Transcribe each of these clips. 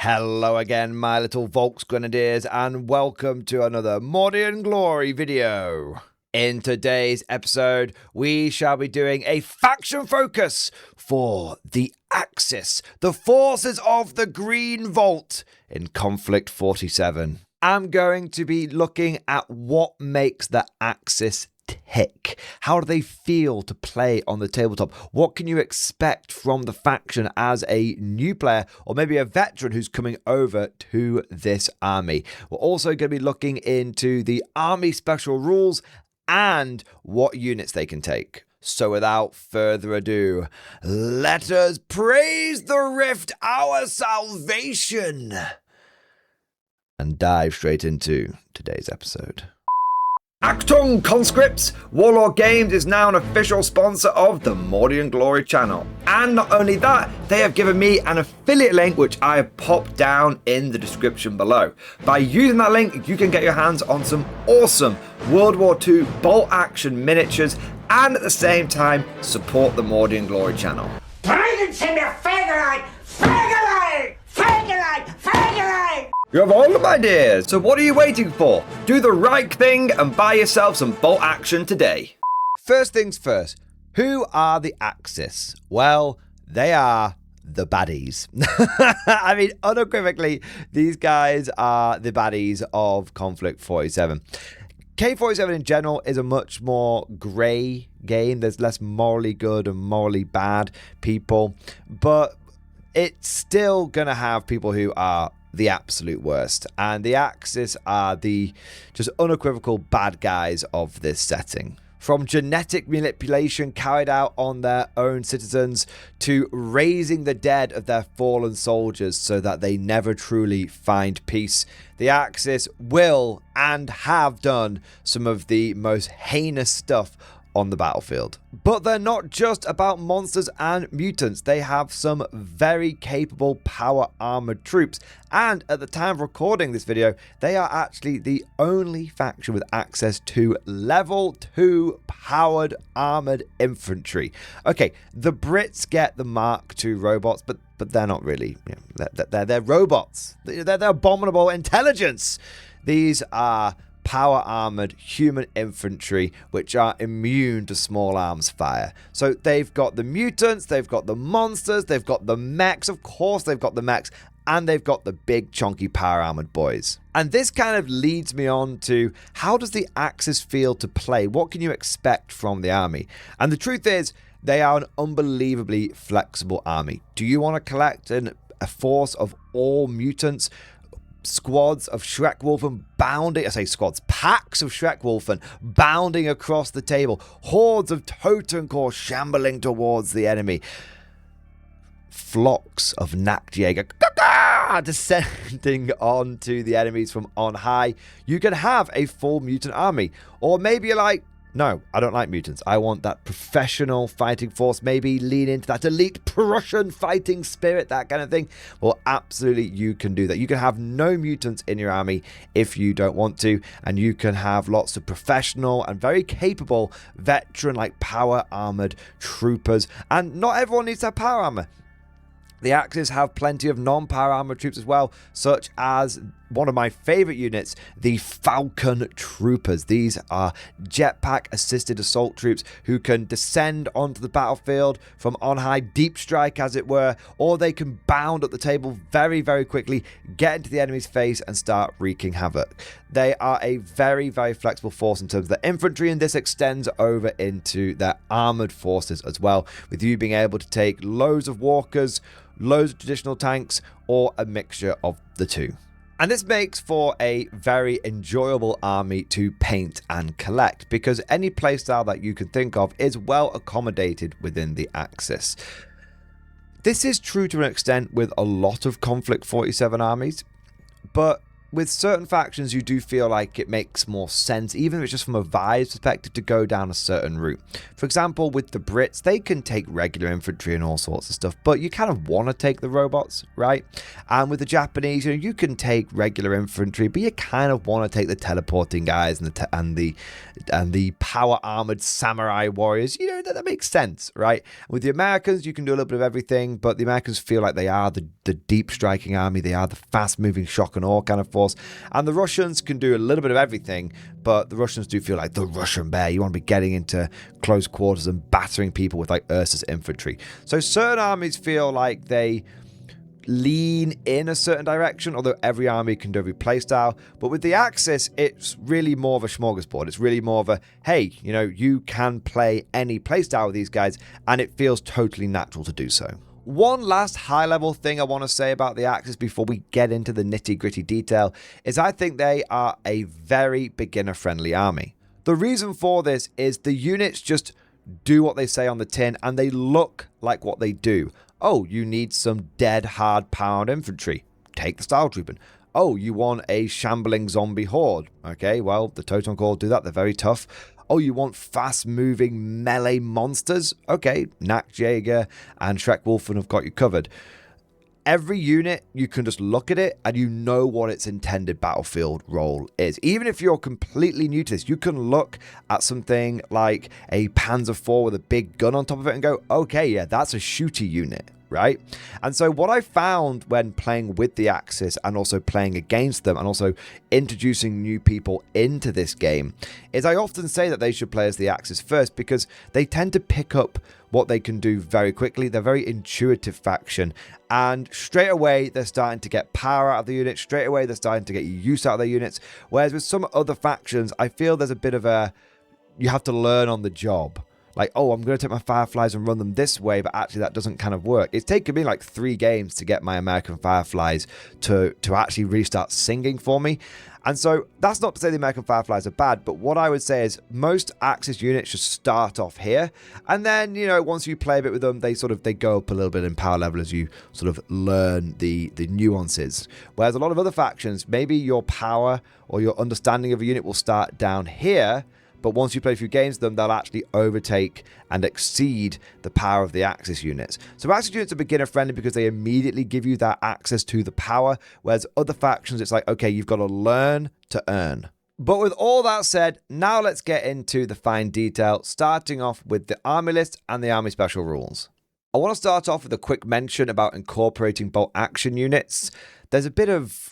Hello again, my little Volks Grenadiers, and welcome to another Mordian Glory video. In today's episode, we shall be doing a faction focus for the Axis, the forces of the Green Vault in Konflikt 47. I'm going to be looking at what makes the Axis tick. How do they feel to play on the tabletop? What can you expect from the faction as a new player or maybe a veteran who's coming over to this army? We're also going to be looking into the army special rules and what units they can take. So without further ado, let us praise the Rift, our salvation, and dive straight into today's episode. Achtung, conscripts! Warlord Games is now an official sponsor of the Mordian Glory channel. And not only that, they have given me an affiliate link which I have popped down in the description below. By using that link, you can get your hands on some awesome World War II bolt action miniatures and at the same time support the Mordian Glory channel. Bring it to me, Fagerite! Fagerite! Fagerite! Fagerite! You have all of ideas, so what are you waiting for? Do the right thing and buy yourself some bolt action today. First things first, who are the Axis? Well, they are the baddies. I mean, unequivocally, these guys are the baddies of Konflikt 47. K47 in general is a much more grey game. There's less morally good and morally bad people, but it's still going to have people who are the absolute worst, and the Axis are the just unequivocal bad guys of this setting. From genetic manipulation carried out on their own citizens to raising the dead of their fallen soldiers so that they never truly find peace, the Axis will and have done some of the most heinous stuff on the battlefield. But they're not just about monsters and mutants. They have some very capable power armored troops, and at the time of recording this video, they are actually the only faction with access to level 2 powered armored infantry. Okay, the Brits get the Mark II robots, but they're not really, they're robots. They're abominable intelligence. These are power armored human infantry which are immune to small arms fire. So they've got the mutants, they've got the monsters, they've got the mechs, of course they've got the mechs, and they've got the big chunky power armored boys. And this kind of leads me on to, how does the Axis feel to play? What can you expect from the army? And the truth is, they are an unbelievably flexible army. Do you want to collect a force of all mutants? Squads of Schreckwolfen bounding, I say squads, packs of Schreckwolfen bounding across the table, hordes of Totenkor shambling towards the enemy, flocks of Nachtjäger descending onto the enemies from on high. You can have a full mutant army, or maybe you're like, no, I don't like mutants. I want that professional fighting force. Maybe lean into that elite Prussian fighting spirit, that kind of thing. Well, absolutely, you can do that. You can have no mutants in your army if you don't want to, and you can have lots of professional and very capable veteran, like power armored troopers. And not everyone needs to have power armor. The Axis have plenty of non-power armored troops as well, such as one of my favorite units, the Falcon Troopers. These are jetpack assisted assault troops who can descend onto the battlefield from on high, deep strike as it were, or they can bound up the table very, very quickly, get into the enemy's face and start wreaking havoc. They are a very, very flexible force in terms of their infantry, and this extends over into their armored forces as well, with you being able to take loads of walkers, loads of traditional tanks, or a mixture of the two. And this makes for a very enjoyable army to paint and collect, because any playstyle that you can think of is well accommodated within the Axis. This is true to an extent with a lot of Konflikt 47 armies, but with certain factions, you do feel like it makes more sense, even if it's just from a vibes perspective, to go down a certain route. For example, with the Brits, they can take regular infantry and all sorts of stuff, but you kind of want to take the robots, right? And with the Japanese, you can take regular infantry, but you kind of want to take the teleporting guys and the power armored samurai warriors. That makes sense, right? With the Americans, you can do a little bit of everything, but the Americans feel like they are the deep striking army. They are the fast moving shock and awe kind of force. And the Russians can do a little bit of everything, but the Russians do feel like the Russian bear. You want to be getting into close quarters and battering people with like Ursus infantry. So certain armies feel like they lean in a certain direction, although every army can do every playstyle. But with the Axis, it's really more of a smorgasbord. It's really more of a, hey, you can play any playstyle with these guys, and it feels totally natural to do so. One last high-level thing I want to say about the Axis before we get into the nitty-gritty detail is I think they are a very beginner-friendly army. The reason for this is the units just do what they say on the tin, and they look like what they do. Oh, you need some dead, hard-powered infantry. Take the Style Trooping. Oh, you want a shambling zombie horde. Okay, well, the Totem Corps do that. They're very tough. Oh, you want fast-moving melee monsters? Okay, Knack Jaeger and Shrek Wolfen have got you covered. Every unit, you can just look at it and you know what its intended battlefield role is. Even if you're completely new to this, you can look at something like a Panzer IV with a big gun on top of it and go, okay, yeah, that's a shooter unit, right? And so what I found when playing with the Axis and also playing against them and also introducing new people into this game is I often say that they should play as the Axis first because they tend to pick up what they can do very quickly. They're a very intuitive faction, and straight away they're starting to get power out of the units. Straight away they're starting to get use out of their units. Whereas with some other factions, I feel there's a bit of you have to learn on the job. Like, oh, I'm going to take my Fireflies and run them this way, but actually that doesn't kind of work. It's taken me like 3 games to get my American Fireflies to actually really start singing for me. And so that's not to say the American Fireflies are bad, but what I would say is most Axis units should start off here. And then, once you play a bit with them, they go up a little bit in power level as you sort of learn the nuances. Whereas a lot of other factions, maybe your power or your understanding of a unit will start down here, but once you play a few games with them, they'll actually overtake and exceed the power of the Axis units. So Axis units are beginner friendly because they immediately give you that access to the power, whereas other factions, it's like, okay, you've got to learn to earn. But with all that said, now let's get into the fine detail, starting off with the army list and the army special rules. I want to start off with a quick mention about incorporating bolt action units. There's a bit of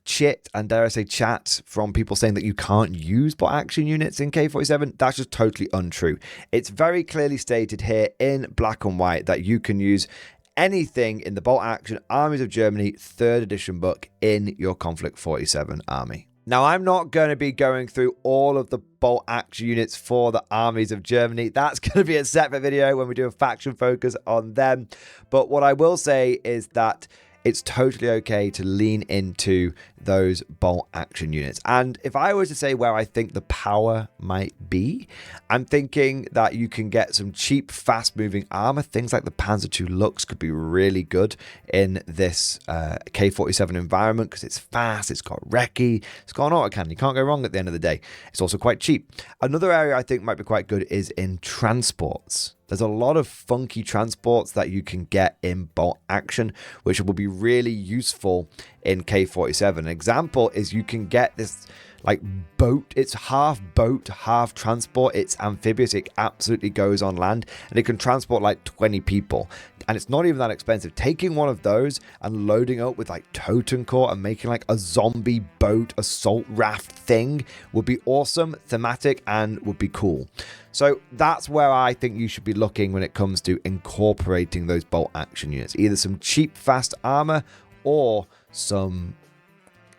chit and dare I say chat from people saying that you can't use bolt action units in K47. That's just totally untrue. It's very clearly stated here in black and white that you can use anything in the bolt action Armies of Germany 3rd edition book in your Konflikt 47 army. Now, I'm not going to be going through all of the bolt action units for the Armies of Germany. That's going to be a separate video when we do a faction focus on them. But what I will say is that it's totally okay to lean into those bolt action units. And if I were to say where I think the power might be, I'm thinking that you can get some cheap, fast-moving armor. Things like the Panzer II Lux could be really good in this K47 environment because it's fast, it's got recce, it's got an autocannon. You can't go wrong at the end of the day. It's also quite cheap. Another area I think might be quite good is in transports. There's a lot of funky transports that you can get in bolt action, which will be really useful in K47. An example is you can get this like boat. It's half boat, half transport. It's amphibious. It absolutely goes on land and it can transport like 20 people. And it's not even that expensive. Taking one of those and loading up with like Totem Corps and making like a zombie boat assault raft thing would be awesome, thematic, and would be cool. So that's where I think you should be looking when it comes to incorporating those bolt action units. Either some cheap, fast armor or some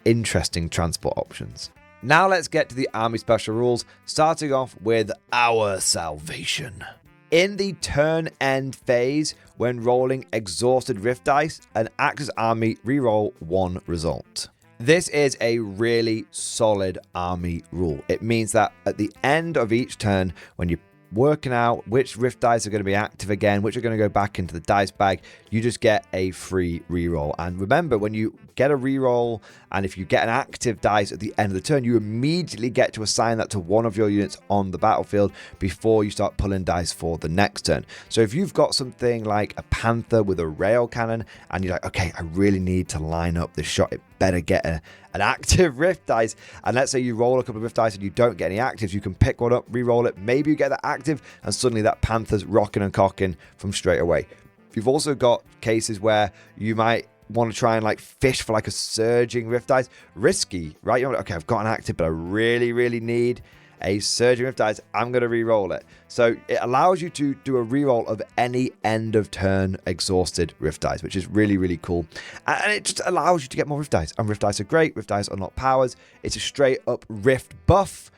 interesting transport options. Now let's get to the army special rules, starting off with our salvation. In the turn end phase, when rolling exhausted rift dice, an Axis army reroll 1 result. This is a really solid army rule. It means that at the end of each turn, when you working out which rift dice are going to be active again, which are going to go back into the dice bag, you just get a free reroll. And remember, when you get a reroll, and if you get an active dice at the end of the turn, you immediately get to assign that to one of your units on the battlefield before you start pulling dice for the next turn. So if you've got something like a panther with a rail cannon, and you're like, okay, I really need to line up this shot, it better get an active rift dice, and let's say you roll a couple of rift dice and you don't get any actives, you can pick one up, re-roll it, maybe you get that active, and suddenly that panther's rocking and cocking from straight away. You've also got cases where you might want to try and like fish for like a surging rift dice. Risky, right? You're like, okay, I've got an active, but I really need a surging rift dice. I'm going to re-roll it. So it allows you to do a re-roll of any end of turn exhausted rift dice, which is really cool. And it just allows you to get more rift dice. And rift dice are great. Rift dice unlock powers. It's a straight up rift buff.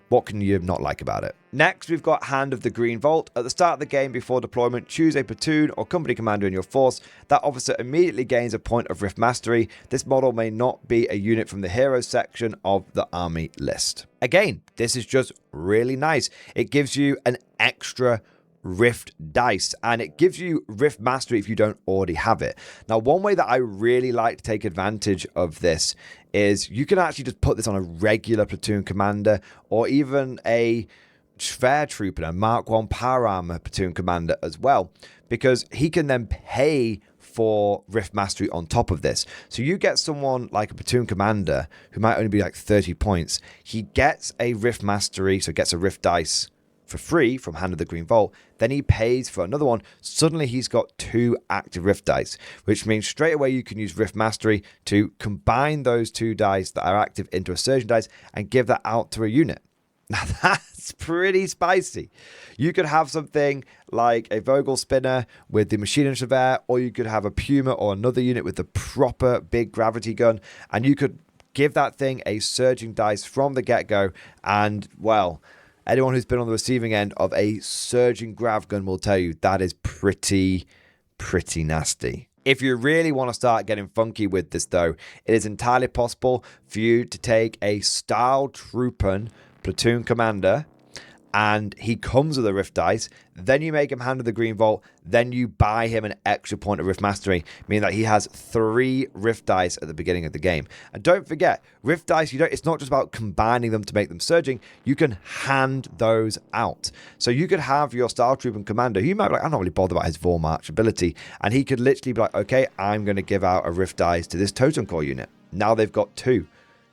What can you not like about it? Next, we've got Hand of the Green Vault. At the start of the game, before deployment, choose a platoon or company commander in your force. That officer immediately gains a point of Rift Mastery. This model may not be a unit from the Heroes section of the army list. Again, this is just really nice. It gives you an extra Rift dice, and it gives you Rift Mastery if you don't already have it. Now, one way that I really like to take advantage of this is you can actually just put this on a regular platoon commander, or even a Schwer Trooper, a Mark 1 Power Armor platoon commander as well, because he can then pay for Rift Mastery on top of this. So you get someone like a platoon commander who might only be like 30 points. He gets a Rift Mastery, so gets a Rift dice for free from Hand of the Green Vault. Then he pays for another one. Suddenly he's got 2 active Rift dice, which means straight away you can use Rift Mastery to combine those 2 dice that are active into a surgeon dice and give that out to a unit. Now that's pretty spicy. You could have something like a Vogel Spinner with the Machine and Chevere, or you could have a Puma or another unit with the proper big gravity gun, and you could give that thing a surging dice from the get-go, and well, anyone who's been on the receiving end of a surging grav gun will tell you that is pretty nasty. If you really want to start getting funky with this though, it is entirely possible for you to take a Style Trooper platoon commander, and he comes with a Rift dice, then you make him Hand of the Green Vault, then you buy him an extra point of Rift Mastery, meaning that he has 3 Rift dice at the beginning of the game. And don't forget, Rift dice, it's not just about combining them to make them surging, you can hand those out. So you could have your Style Trooper commander, who you might be like, I'm not really bothered about his Vormarch ability, and he could literally be like, okay, I'm going to give out a Rift dice to this Totem Core unit. Now they've got 2.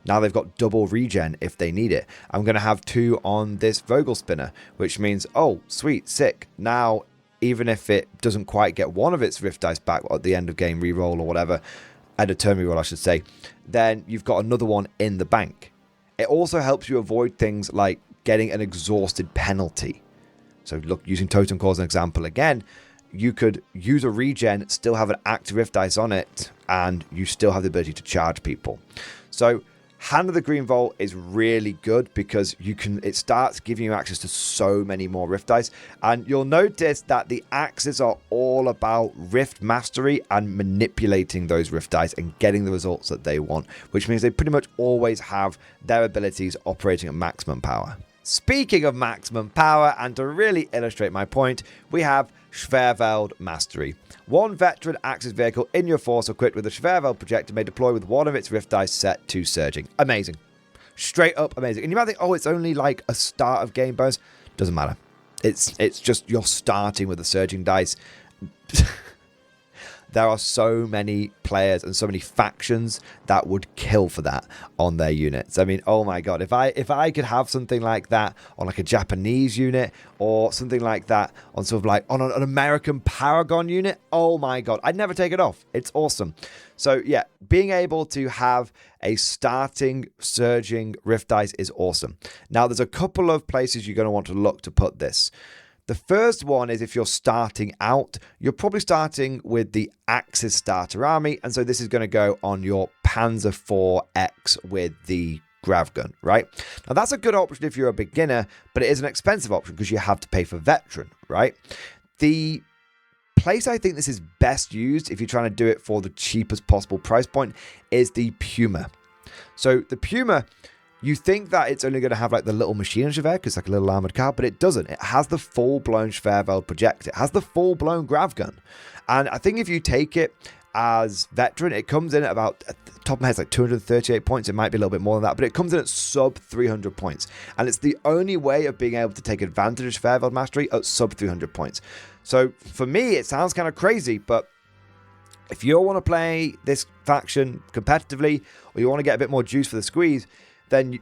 Now they've got double regen if they need it. I'm going to have 2 on this Vogel Spinner, which means, oh, sweet, sick. Now, even if it doesn't quite get one of its Rift dice back at the end of game reroll or whatever, at a turn reroll, I should say, then you've got another one in the bank. It also helps you avoid things like getting an exhausted penalty. So look, using Totem Core as an example again, you could use a regen, still have an active Rift dice on it, and you still have the ability to charge people. So Hand of the Green Vault is really good because it starts giving you access to so many more Rift dice, and you'll notice that the axes are all about Rift Mastery and manipulating those Rift dice and getting the results that they want, which means they pretty much always have their abilities operating at maximum power. Speaking of maximum power, and to really illustrate my point, we have Schwerveld Mastery. 1 veteran Axis vehicle in your force equipped with a Schwerveld projector may deploy with 1 of its Rift dice set to surging. Amazing. Straight up amazing. And you might think, oh, it's only like a start of game bonus. Doesn't matter. It's just you're starting with a surging dice. There are so many players and so many factions that would kill for that on their units. I mean, oh my god, if I could have something like that on like a Japanese unit or something like that on sort of like on an American Paragon unit, oh my god, I'd never take it off. It's awesome. So yeah, being able to have a starting surging Rift dice is awesome. Now there's a couple of places you're going to want to look to put this. The first one is if you're starting out, you're probably starting with the Axis starter army, and so this is going to go on your Panzer IV-X with the grav gun, right? Now that's a good option if you're a beginner, but it is an expensive option because you have to pay for veteran, right? The place I think this is best used if you're trying to do it for the cheapest possible price point is the Puma. So the Puma, You think that it's only going to have like the little machine gun Schwer, because it's like a little armored car, but it doesn't. It has the full-blown Schwerwelt projector. It has the full-blown grav gun. And I think if you take it as veteran, it comes in at about, at the top of my head, it's like 238 points. It might be a little bit more than that, but it comes in at sub 300 points. And it's the only way of being able to take advantage of Schwerwelt mastery at sub 300 points. So for me, it sounds kind of crazy, but if you want to play this faction competitively, or you want to get a bit more juice for the squeeze, then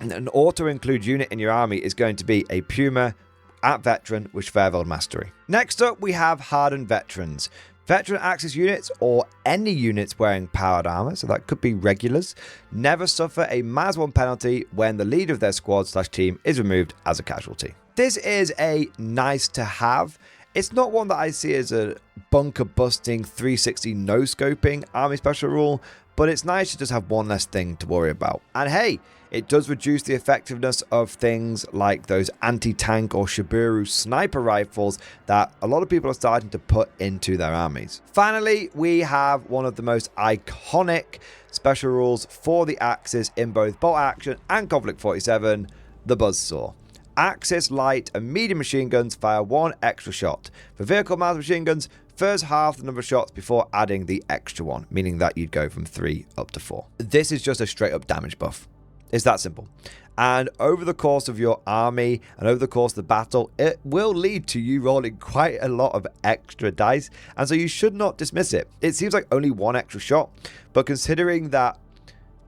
an auto-include unit in your army is going to be a Puma at veteran with Schwerwelt mastery. Next up, we have hardened veterans. Veteran Axis units, or any units wearing powered armor, so that could be regulars, never suffer a -1 penalty when the leader of their squad/team is removed as a casualty. This is a nice to have. It's not one that I see as a bunker busting 360 no scoping army special rule, but it's nice to just have one less thing to worry about. And hey, it does reduce the effectiveness of things like those anti-tank or Shibiru sniper rifles that a lot of people are starting to put into their armies. Finally, we have one of the most iconic special rules for the Axis in both bolt action and Konflikt 47, the Buzzsaw. Axis light and medium machine guns fire 1 extra shot. For vehicle mounted machine guns, first half the number of shots before adding the extra one, meaning that you'd go from 3 up to 4. This is just a straight up damage buff. It's that simple. And over the course of your army and over the course of the battle, it will lead to you rolling quite a lot of extra dice. And so you should not dismiss it. It seems like only 1 extra shot, but considering that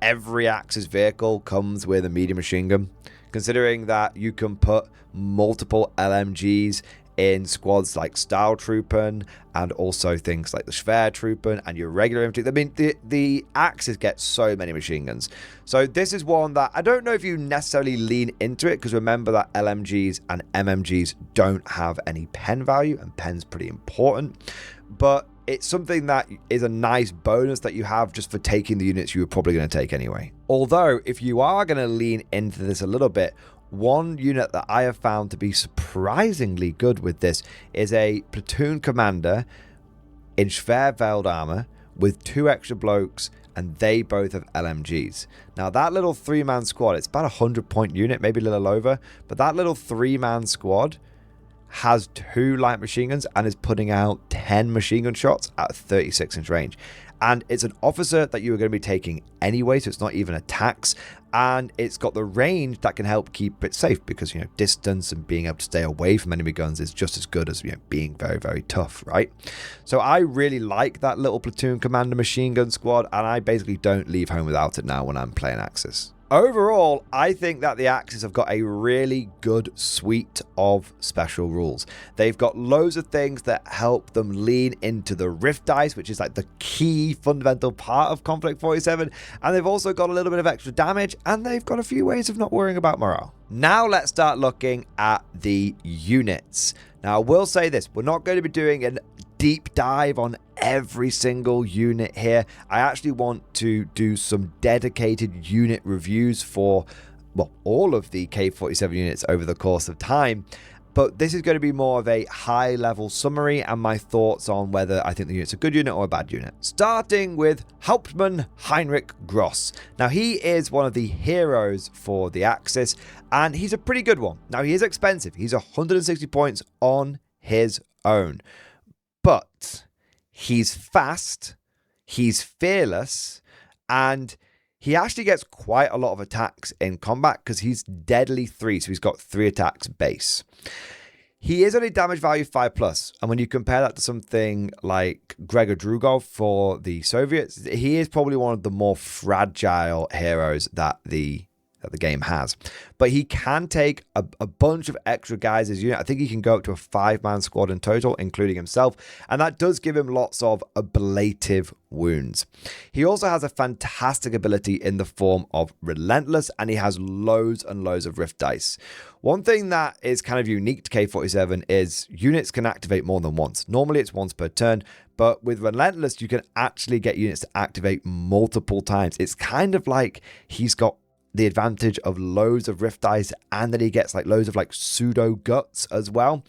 every Axis vehicle comes with a medium machine gun, considering that you can put multiple LMGs in squads like Stahltruppen and also things like the Schwertruppen and your regular infantry. I mean, the Axis get so many machine guns. So this is one that I don't know if you necessarily lean into it, because remember that LMGs and MMGs don't have any pen value, and pen's pretty important. But it's something that is a nice bonus that you have just for taking the units you were probably going to take anyway. Although, if you are going to lean into this a little bit, one unit that I have found to be surprisingly good with this is a platoon commander in Schwerwelt armor with 2 extra blokes, and they both have LMGs. Now that little 3-man squad, it's about a 100-point unit, maybe a little over, but that little 3-man squad has 2 light machine guns and is putting out 10 machine gun shots at 36-inch range. And it's an officer that you are going to be taking anyway, so it's not even a tax. And it's got the range that can help keep it safe, because, you know, distance and being able to stay away from enemy guns is just as good as, you know, being very, very tough, right? So I really like that little platoon commander machine gun squad, and I basically don't leave home without it now when I'm playing Axis. Overall, I think that the Axis have got a really good suite of special rules. They've got loads of things that help them lean into the Rift Dice, which is like the key fundamental part of Konflikt 47, and they've also got a little bit of extra damage, and they've got a few ways of not worrying about morale. Now let's start looking at the units. Now I will say this, we're not going to be doing a deep dive on every single unit here. I actually want to do some dedicated unit reviews for, well, all of the K47 units over the course of time. But this is going to be more of a high-level summary and my thoughts on whether I think the unit's a good unit or a bad unit. Starting with Hauptmann Heinrich Gross. Now, he is one of the heroes for the Axis, and he's a pretty good one. Now, he is expensive. He's 160 points on his own. But he's fast, he's fearless, and he actually gets quite a lot of attacks in combat because he's deadly 3, so he's got 3 attacks base. He is only damage value 5+, and when you compare that to something like Gregor Drugov for the Soviets, he is probably one of the more fragile heroes that the game has. But he can take a bunch of extra guys as unit. I think he can go up to a 5-man squad in total, including himself, and that does give him lots of ablative wounds. He also has a fantastic ability in the form of Relentless, and he has loads and loads of Rift Dice. One thing that is kind of unique to K47 is units can activate more than once. Normally it's once per turn, but with Relentless you can actually get units to activate multiple times. It's kind of like he's got the advantage of loads of Rift Dice, and then he gets like loads of like pseudo guts as well.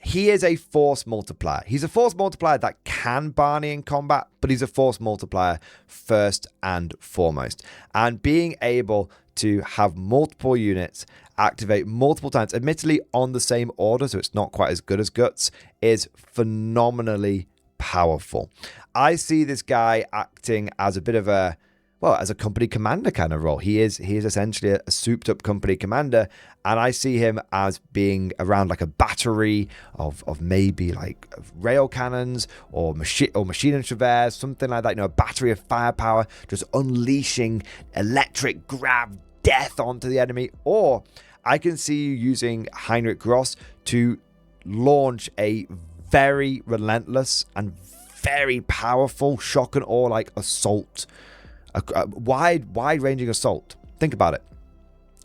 he is a force multiplier. He's a force multiplier that can Barney in combat, but he's a force multiplier first and foremost. And being able to have multiple units activate multiple times, admittedly on the same order, so it's not quite as good as Guts, is phenomenally powerful. I see this guy acting as a bit of a, well, as a company commander kind of role. He is essentially a souped up company commander, and I see him as being around like a battery of maybe like rail cannons or machine and chevers, something like that, you know, a battery of firepower, just unleashing electric grab death onto the enemy. Or I can see you using Heinrich Gross to launch a very relentless and very powerful shock and awe like assault, a wide-ranging assault. Think about it.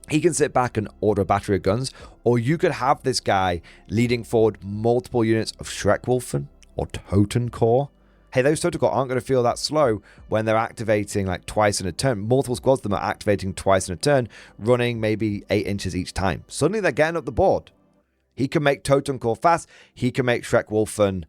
He can sit back and order a battery of guns, or you could have this guy leading forward multiple units of Schreckwolfen or Totenkorps. Hey, those Totenkorps aren't going to feel that slow when they're activating like twice in a turn. Multiple squads of them are activating twice in a turn, running maybe 8 inches each time. Suddenly they're getting up the board. He can make Totenkorps fast. He can make Schreckwolfen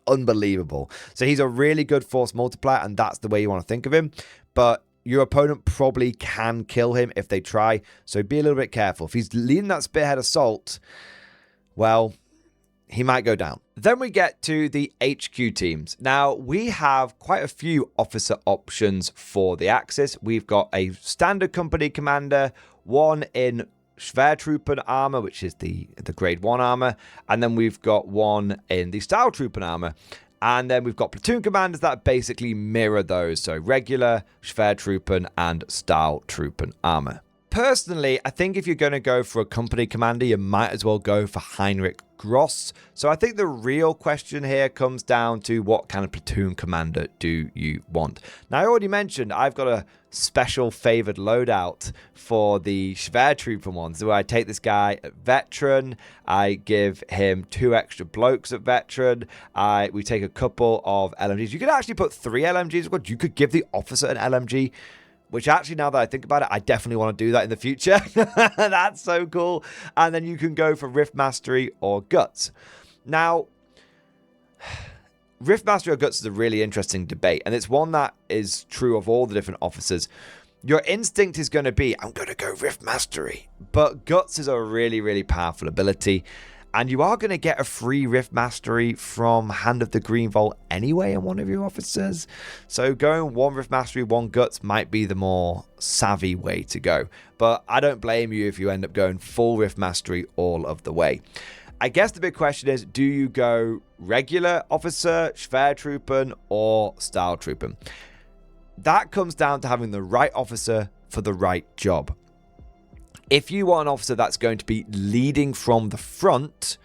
unbelievable. So he's a really good force multiplier, and that's the way you want to think of him. But your opponent probably can kill him if they try, so be a little bit careful. If he's leading that spearhead assault, well, he might go down. Then we get to the HQ teams. Now, we have quite a few officer options for the Axis. We've got a standard company commander, one in Schwertruppen armor, which is the grade 1 armor, and then we've got one in the Stahltruppen armor, and then we've got platoon commanders that basically mirror those, so regular, Schwertruppen, and Stahltruppen armor. Personally, I think if you're going to go for a company commander, you might as well go for Heinrich Gross. So I think the real question here comes down to what kind of platoon commander do you want? Now, I already mentioned I've got a special favored loadout for the Schwertruppen ones, where I take this guy at veteran, I give him 2 extra blokes at veteran, we take a couple of LMGs. You could actually put 3 LMGs. You could give the officer an LMG, which actually, now that I think about it, I definitely want to do that in the future. That's so cool. And then you can go for Rift Mastery or Guts. Now, Rift Mastery or Guts is a really interesting debate, and it's one that is true of all the different officers. Your instinct is going to be, I'm going to go Rift Mastery. But Guts is a really, really powerful ability. And you are going to get a free Rift Mastery from Hand of the Green Vault anyway on one of your officers. So going 1 Rift Mastery, 1 Guts might be the more savvy way to go. But I don't blame you if you end up going full Rift Mastery all of the way. I guess the big question is, do you go regular officer, Schwertruppen, or Stahltruppen? That comes down to having the right officer for the right job. If you want an officer that's going to be leading from the front,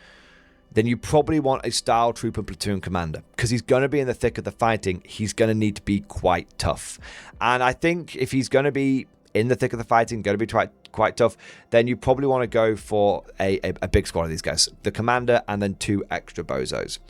then you probably want a Stahltruppen platoon commander, because he's going to be in the thick of the fighting. He's going to need to be quite tough. And I think if he's going to be in the thick of the fighting, going to be quite tough, then you probably want to go for a big squad of these guys. The commander and then 2 extra bozos.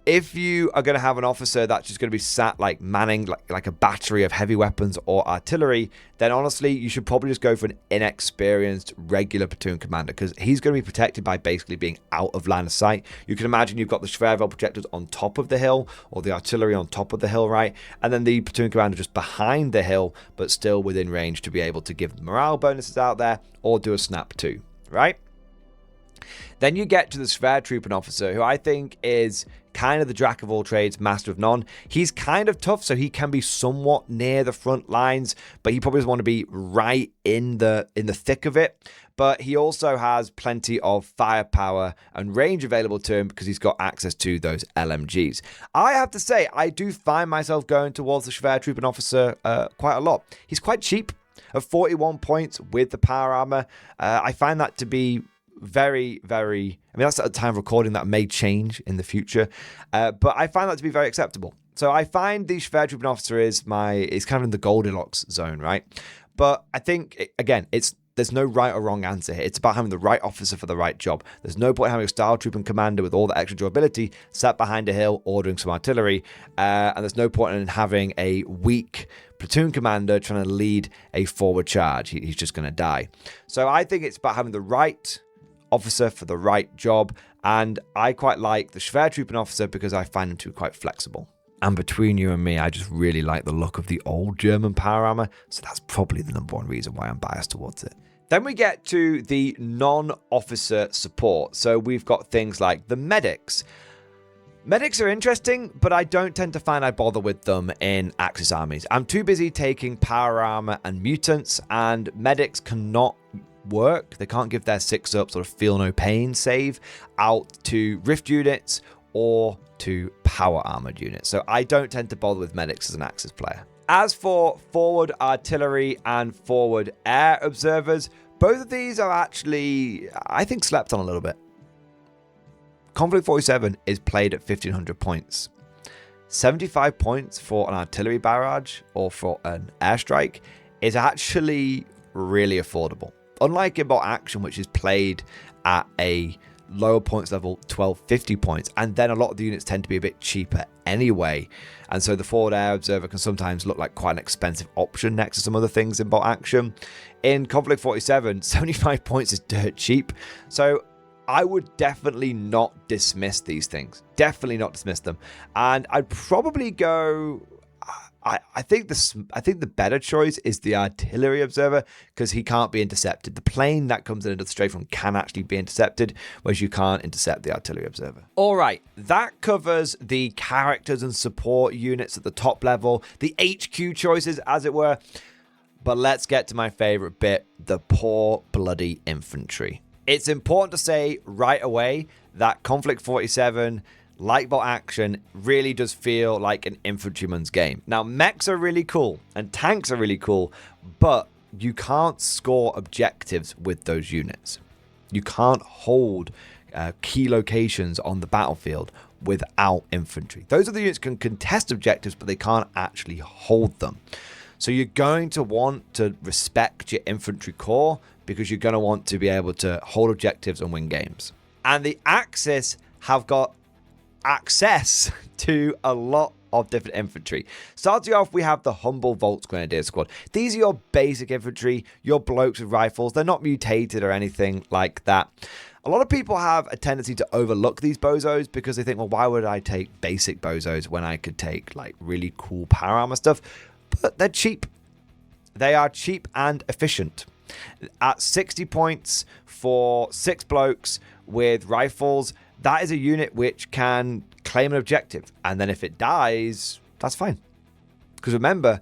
If you are going to have an officer that's just going to be sat like manning like a battery of heavy weapons or artillery, then honestly, you should probably just go for an inexperienced regular platoon commander, because he's going to be protected by basically being out of line of sight. You can imagine you've got the Schwervel projectors on top of the hill, or the artillery on top of the hill, right? And then the platoon commander just behind the hill, but still within range to be able to give morale bonuses out there or do a snap too, right? Then you get to the Schwertruppen officer, who I think is kind of the jack of all trades, master of none. He's kind of tough, so he can be somewhat near the front lines, but he probably doesn't want to be right in the thick of it. But he also has plenty of firepower and range available to him because he's got access to those LMGs. I have to say, I do find myself going towards the Schwertruppen officer quite a lot. He's quite cheap, at 41 points with the power armor. I find that to be very, very, I mean, that's at the time of recording. That may change in the future, but I find that to be very acceptable. So I find the Schwertruppen officer is kind of in the Goldilocks zone, right? But I think, again, there's no right or wrong answer here. It's about having the right officer for the right job. There's no point having a Stahltruppen commander with all the extra durability sat behind a hill ordering some artillery, and there's no point in having a weak platoon commander trying to lead a forward charge. He's just going to die. So I think it's about having the right officer for the right job, and I quite like the Schwertruppen officer because I find them to be quite flexible. And between you and me, I just really like the look of the old German power armor, so that's probably the number one reason why I'm biased towards it. Then we get to the non-officer support. So we've got things like the medics. Medics are interesting, but I don't tend to find I bother with them in Axis armies. I'm too busy taking power armor and mutants, and medics cannot work. They can't give their 6-up sort of feel no pain save out to rift units or to power armored units. So I don't tend to bother with medics as an Axis player. As for forward artillery and forward air observers, both of these are actually, I think, slept on a little bit. Konflikt 47 is played at 1,500 points. 75 points for an artillery barrage or for an airstrike is actually really affordable. Unlike in Bolt Action, which is played at a lower points level, 1250 points, and then a lot of the units tend to be a bit cheaper anyway, and so the forward air observer can sometimes look like quite an expensive option next to some other things in Bolt Action. In Konflikt 47, 75 points is dirt cheap, so I would definitely not dismiss these things. Definitely not dismiss them. And I'd probably go... I think the better choice is the artillery observer, because he can't be intercepted. The plane that comes in and does the strafe from can actually be intercepted, whereas you can't intercept the artillery observer. All right, that covers the characters and support units at the top level, the HQ choices, as it were. But let's get to my favorite bit, the poor bloody infantry. It's important to say right away that Konflikt 47, like Bolt Action, really does feel like an infantryman's game. Now, mechs are really cool and tanks are really cool, but you can't score objectives with those units. You can't hold key locations on the battlefield without infantry. Those are the units that can contest objectives, but they can't actually hold them. So you're going to want to respect your infantry corps because you're going to want to be able to hold objectives and win games. And the Axis have got access to a lot of different infantry. Starting off, we have the humble Volksgrenadier squad. These are your basic infantry, your blokes with rifles. They're not mutated or anything like that. A lot of people have a tendency to overlook these bozos because they think, well, why would I take basic bozos when I could take like really cool power armor stuff? But they're cheap. They are cheap and efficient. At 60 points for 6 blokes with rifles, that is a unit which can claim an objective. And then if it dies, that's fine. Because remember,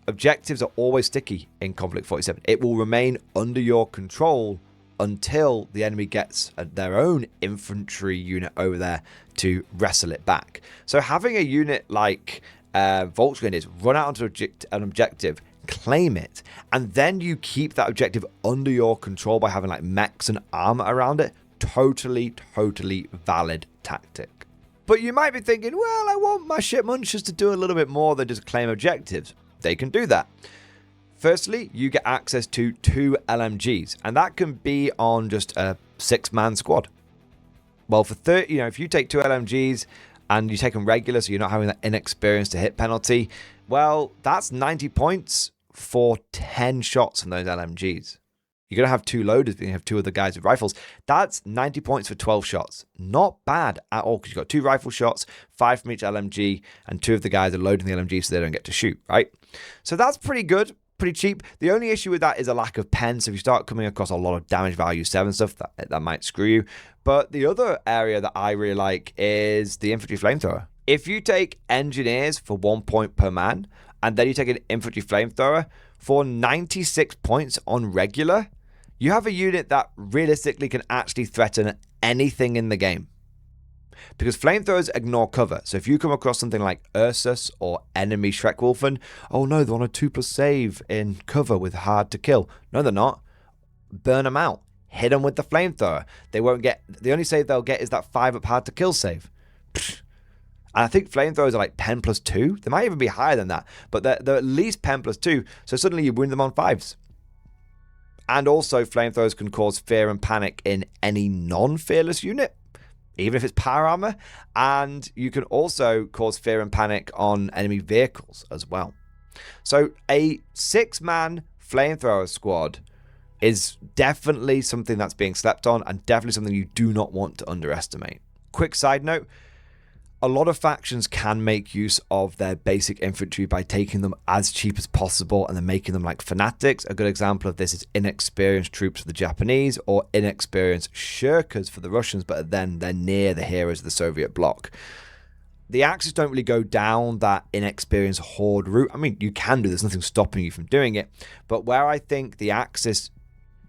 objectives are always sticky in Konflikt 47. It will remain under your control until the enemy gets their own infantry unit over there to wrestle it back. So having a unit like Volksgrenadiers run out onto an objective, claim it, and then you keep that objective under your control by having like mechs and armor around it, totally valid tactic. But you might be thinking, well, I want my ship munchers to do a little bit more than just claim objectives. They can do that. Firstly, you get access to 2 LMGs, and that can be on just a 6-man squad. Well, for 30, if you take 2 LMGs and you take them regular, so you're not having that inexperience to hit penalty, well, that's 90 points for 10 shots from those LMGs. You're going to have 2 loaders, but you have 2 other guys with rifles. That's 90 points for 12 shots. Not bad at all, because you've got 2 rifle shots, 5 from each LMG, and 2 of the guys are loading the LMG so they don't get to shoot, right? So that's pretty good, pretty cheap. The only issue with that is a lack of pen, so if you start coming across a lot of damage value 7 stuff, that might screw you. But the other area that I really like is the infantry flamethrower. If you take engineers for 1 point per man, and then you take an infantry flamethrower for 96 points on regular, you have a unit that realistically can actually threaten anything in the game. Because flamethrowers ignore cover. So if you come across something like Ursus or enemy Schreckwolfen, oh no, they're on a 2+ save in cover with hard to kill. No, they're not. Burn them out. Hit them with the flamethrower. They won't get, the only save they'll get is that 5-up hard to kill save. Pfft. And I think flamethrowers are like pen +2. They might even be higher than that. But they're at least pen +2. So suddenly you win them on 5s. And also, flamethrowers can cause fear and panic in any non-fearless unit, even if it's power armor. And you can also cause fear and panic on enemy vehicles as well. So a 6-man flamethrower squad is definitely something that's being slept on and definitely something you do not want to underestimate. Quick side note, a lot of factions can make use of their basic infantry by taking them as cheap as possible and then making them like fanatics. A good example of this is inexperienced troops for the Japanese or inexperienced shirkas for the Russians, but then they're near the heroes of the Soviet bloc. The Axis don't really go down that inexperienced horde route. I mean, you can do, there's nothing stopping you from doing it. But where I think the Axis,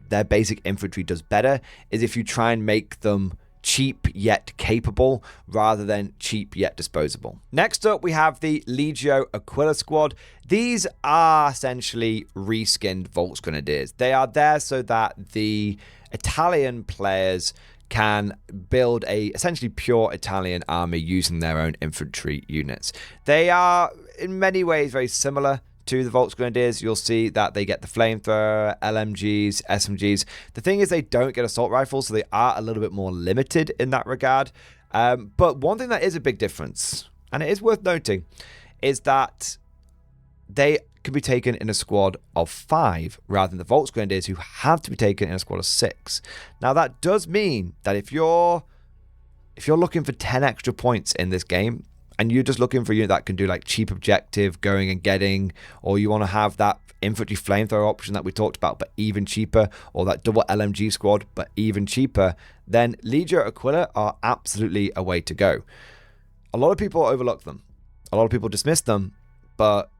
their basic infantry does better is if you try and make them cheap yet capable rather than cheap yet disposable. Next up, we have the Legio Aquila squad. These are essentially reskinned Volksgrenadiers. They are there so that the Italian players can build a essentially pure Italian army using their own infantry units. They are in many ways very similar to the Volksgrenadiers. You'll see that they get the flamethrower, LMGs, SMGs. The thing is they don't get assault rifles, so they are a little bit more limited in that regard. But one thing that is a big difference, and it is worth noting, is that they can be taken in a squad of 5 rather than the Volksgrenadiers who have to be taken in a squad of 6. Now that does mean that if you're looking for 10 extra points in this game, and you're just looking for a unit that can do like cheap objective, going and getting, or you want to have that infantry flamethrower option that we talked about, but even cheaper, or that double LMG squad, but even cheaper, then Legio Aquila are absolutely a way to go. A lot of people overlook them. A lot of people dismiss them, but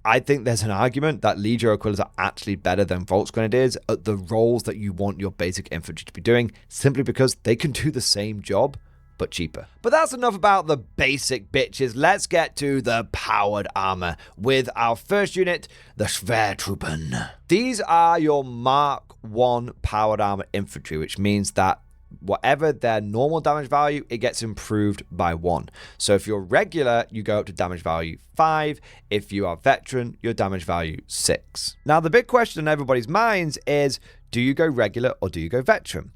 I think there's an argument that Legio Aquilas are actually better than Volksgrenadiers at the roles that you want your basic infantry to be doing, simply because they can do the same job, but cheaper. But that's enough about the basic bitches. Let's get to the powered armor with our first unit, the Schwertruppen. These are your Mark 1 powered armor infantry, which means that whatever their normal damage value, it gets improved by 1. So if you're regular, you go up to damage value 5. If you are veteran, your damage value 6. Now, the big question in everybody's minds is, do you go regular or do you go veteran?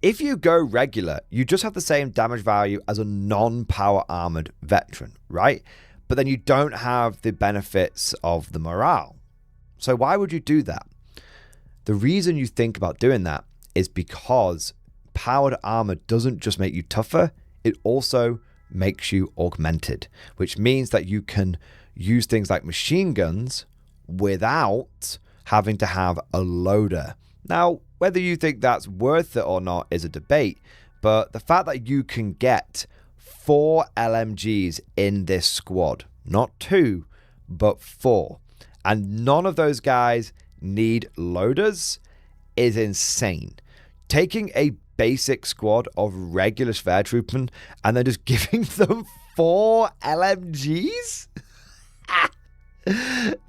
If you go regular, you just have the same damage value as a non-power armored veteran, right? But then you don't have the benefits of the morale. So why would you do that? The reason you think about doing that is because powered armor doesn't just make you tougher, it also makes you augmented, which means that you can use things like machine guns without having to have a loader. Now, whether you think that's worth it or not is a debate, but the fact that you can get 4 LMGs in this squad, not 2, but 4, and none of those guys need loaders is insane. Taking a basic squad of regular Schwertruppen and then just giving them 4 LMGs?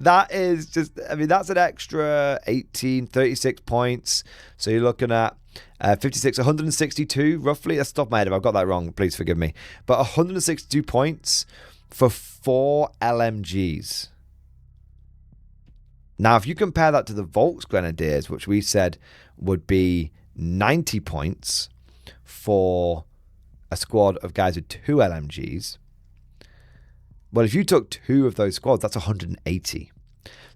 That is just, I mean, that's an extra 36 points. So you're looking at 162 roughly. That's the top of my head. If I've got that wrong, please forgive me. But 162 points for 4 LMGs. Now, if you compare that to the Volksgrenadiers, which we said would be 90 points for a squad of guys with 2 LMGs, well, if you took 2 of those squads, that's 180.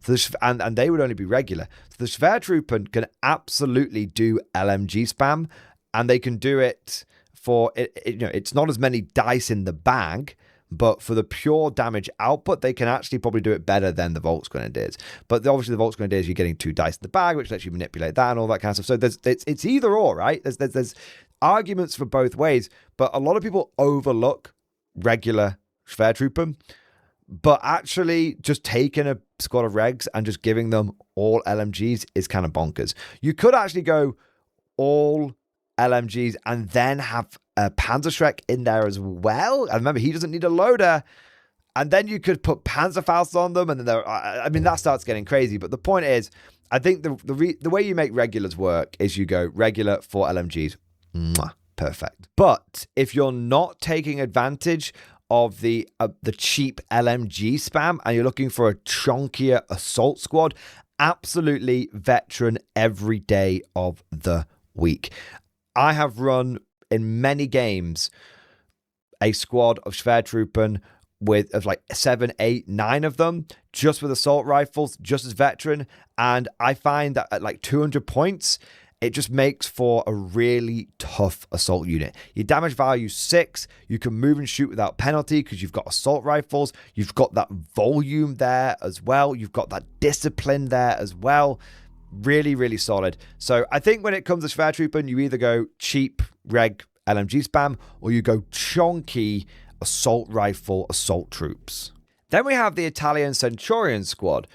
So and they would only be regular. So the Schwertruppen can absolutely do LMG spam, and they can do it for it's not as many dice in the bag, but for the pure damage output, they can actually probably do it better than the Volksgrenadiers. But obviously, the Volksgrenadiers, you're getting 2 dice in the bag, which lets you manipulate that and all that kind of stuff. So it's either or, right? There's arguments for both ways, but a lot of people overlook regular Schwertruppen, but actually just taking a squad of regs and just giving them all LMGs is kind of bonkers. You could actually go all LMGs and then have a Panzerschreck in there as well. And remember, he doesn't need a loader. And then you could put Panzerfaust on them, and then that starts getting crazy. But the point is, I think the way you make regulars work is you go regular 4 LMGs. Mwah, perfect. But if you're not taking advantage of the cheap LMG spam and you're looking for a chunkier assault squad, absolutely veteran every day of the week. I have run in many games a squad of Schwertruppen of like 7, 8, 9 of them just with assault rifles, just as veteran. And I find that at like 200 points, it just makes for a really tough assault unit. Your damage value 6, you can move and shoot without penalty because you've got assault rifles. You've got that volume there as well. You've got that discipline there as well. Really, really solid. So I think when it comes to Schwertruppen, you either go cheap reg LMG spam or you go chonky assault rifle assault troops. Then we have the Italian Centurion squad.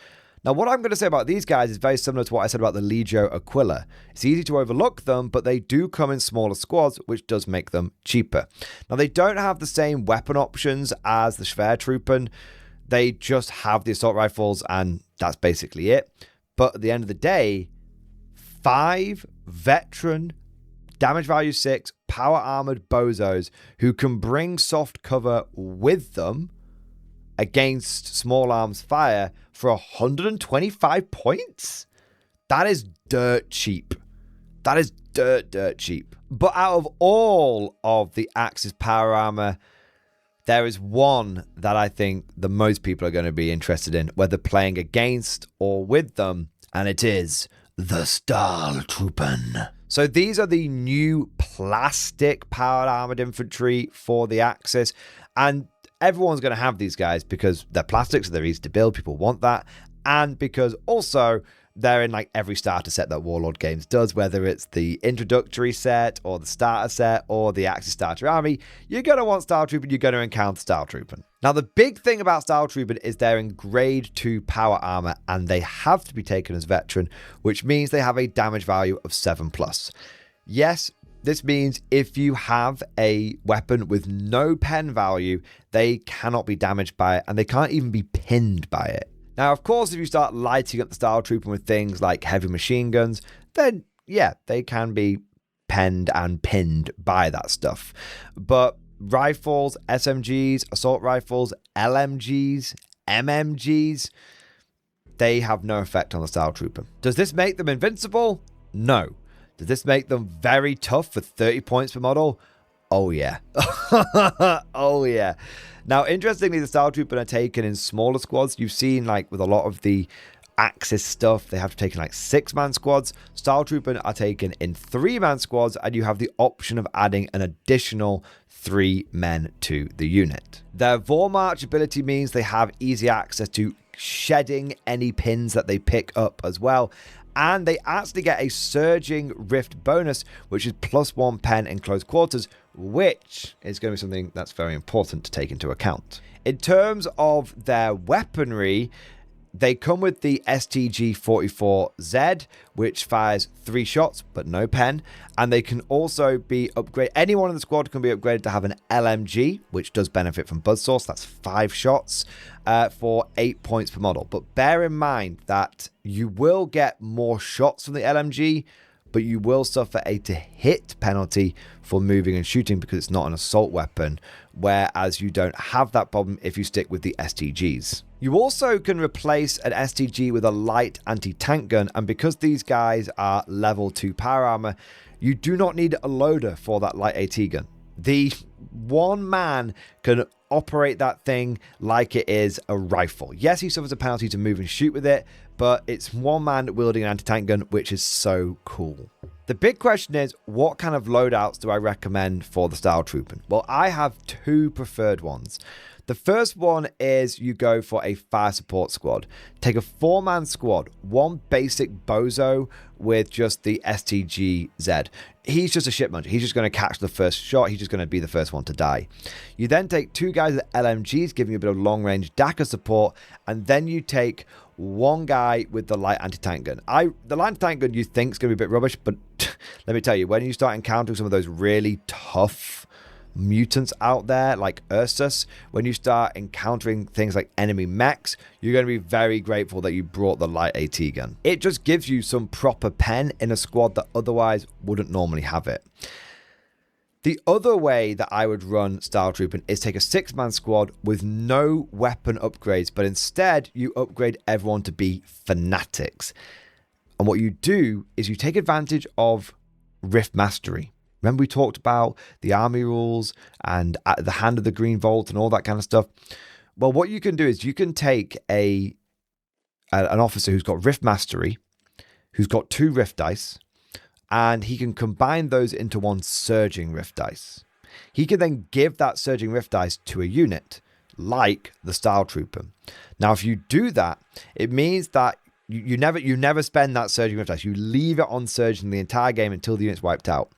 Now, what I'm going to say about these guys is very similar to what I said about the Legio Aquila. It's easy to overlook them, but they do come in smaller squads, which does make them cheaper. Now, they don't have the same weapon options as the Schwertruppen. They just have the assault rifles, and that's basically it. But at the end of the day, 5 veteran, damage value 6, power armored bozos who can bring soft cover with them against small arms fire for 125 points? That is dirt cheap. That is dirt cheap. But out of all of the Axis power armor, there is one that I think the most people are going to be interested in, whether playing against or with them, and it is the Stahltruppen. So these are the new plastic powered armored infantry for the Axis, and everyone's going to have these guys because they're plastic, so they're easy to build. People want that. And because also they're in like every starter set that Warlord Games does, whether it's the introductory set or the starter set or the Axis Starter Army, you're going to want Stahltruppen, you're going to encounter Stahltruppen. Now, the big thing about Stahltruppen is they're in grade 2 power armor and they have to be taken as veteran, which means they have a damage value of 7+. Yes, this means if you have a weapon with no pen value, they cannot be damaged by it and they can't even be pinned by it. Now, of course, if you start lighting up the Stahltruppen with things like heavy machine guns, then yeah, they can be penned and pinned by that stuff. But rifles, SMGs, assault rifles, LMGs, MMGs, they have no effect on the Stahltruppen. Does this make them invincible? No. Does this make them very tough for 30 points per model? Oh, yeah. Oh, yeah. Now, interestingly, the Stahltruppen are taken in smaller squads. You've seen, like, with a lot of the Axis stuff, they have to take in, like, 6-man squads. Stahltruppen are taken in 3-man squads, and you have the option of adding an additional 3 men to the unit. Their Vormarch ability means they have easy access to shedding any pins that they pick up as well. And they actually get a Surging Rift bonus, which is +1 pen in close quarters, which is going to be something that's very important to take into account. In terms of their weaponry, they come with the STG-44Z, which fires 3 shots, but no pen. And they can also be upgraded. Anyone in the squad can be upgraded to have an LMG, which does benefit from Buzzsaw. That's 5 shots for 8 points per model. But bear in mind that you will get more shots from the LMG, but you will suffer a to-hit penalty for moving and shooting because it's not an assault weapon, whereas you don't have that problem if you stick with the STGs. You also can replace an STG with a light anti-tank gun, and because these guys are level 2 power armor, you do not need a loader for that light AT gun. The one man can operate that thing like it is a rifle. Yes, he suffers a penalty to move and shoot with it, but it's one man wielding an anti-tank gun, which is so cool. The big question is, what kind of loadouts do I recommend for the Stahltruppen? Well, I have 2 preferred ones. The first one is you go for a fire support squad. Take a 4-man squad, 1 basic bozo with just the STG-Z. He's just a shit muncher. He's just going to catch the first shot. He's just going to be the first one to die. You then take 2 guys with LMGs, giving you a bit of long-range DACA support, and then you take 1 guy with the light anti-tank gun. The light anti-tank gun you think is going to be a bit rubbish, but let me tell you, when you start encountering some of those really tough mutants out there like Ursus, when you start encountering things like enemy mechs, you're going to be very grateful that you brought the light AT gun. It just gives you some proper pen in a squad that otherwise wouldn't normally have it. The other way that I would run Stahltruppen is take a 6-man squad with no weapon upgrades, but instead you upgrade everyone to be fanatics. And what you do is you take advantage of Rift Mastery. Remember we talked about the army rules and the Hand of the Green Vault and all that kind of stuff? Well, what you can do is you can take an officer who's got Rift Mastery, who's got 2 Rift Dice, and he can combine those into 1 Surging Rift Dice. He can then give that Surging Rift Dice to a unit, like the Style Trooper. Now, if you do that, it means that you never spend that Surging Rift Dice. You leave it on Surging the entire game until the unit's wiped out.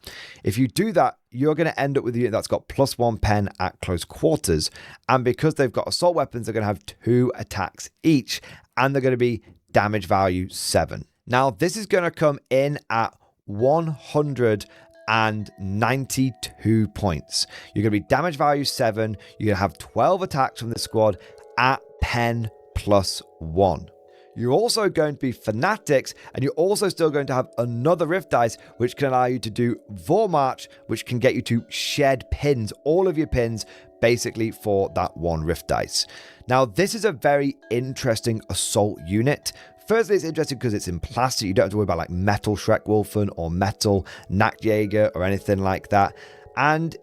If you do that, you're going to end up with a unit that's got +1 pen at close quarters. And because they've got assault weapons, they're going to have 2 attacks each, and they're going to be damage value 7. Now, this is going to come in at 192 points. You're going to be damage value 7. You're going to have 12 attacks from this squad at pen +1. You're also going to be Fanatics, and you're also still going to have another Rift Dice, which can allow you to do Vormarch, which can get you to shed pins, all of your pins, basically for that 1 Rift Dice. Now, this is a very interesting assault unit. Firstly, it's interesting because it's in plastic. You don't have to worry about like metal Schreckwolfen or metal Nachtjäger or anything like that. And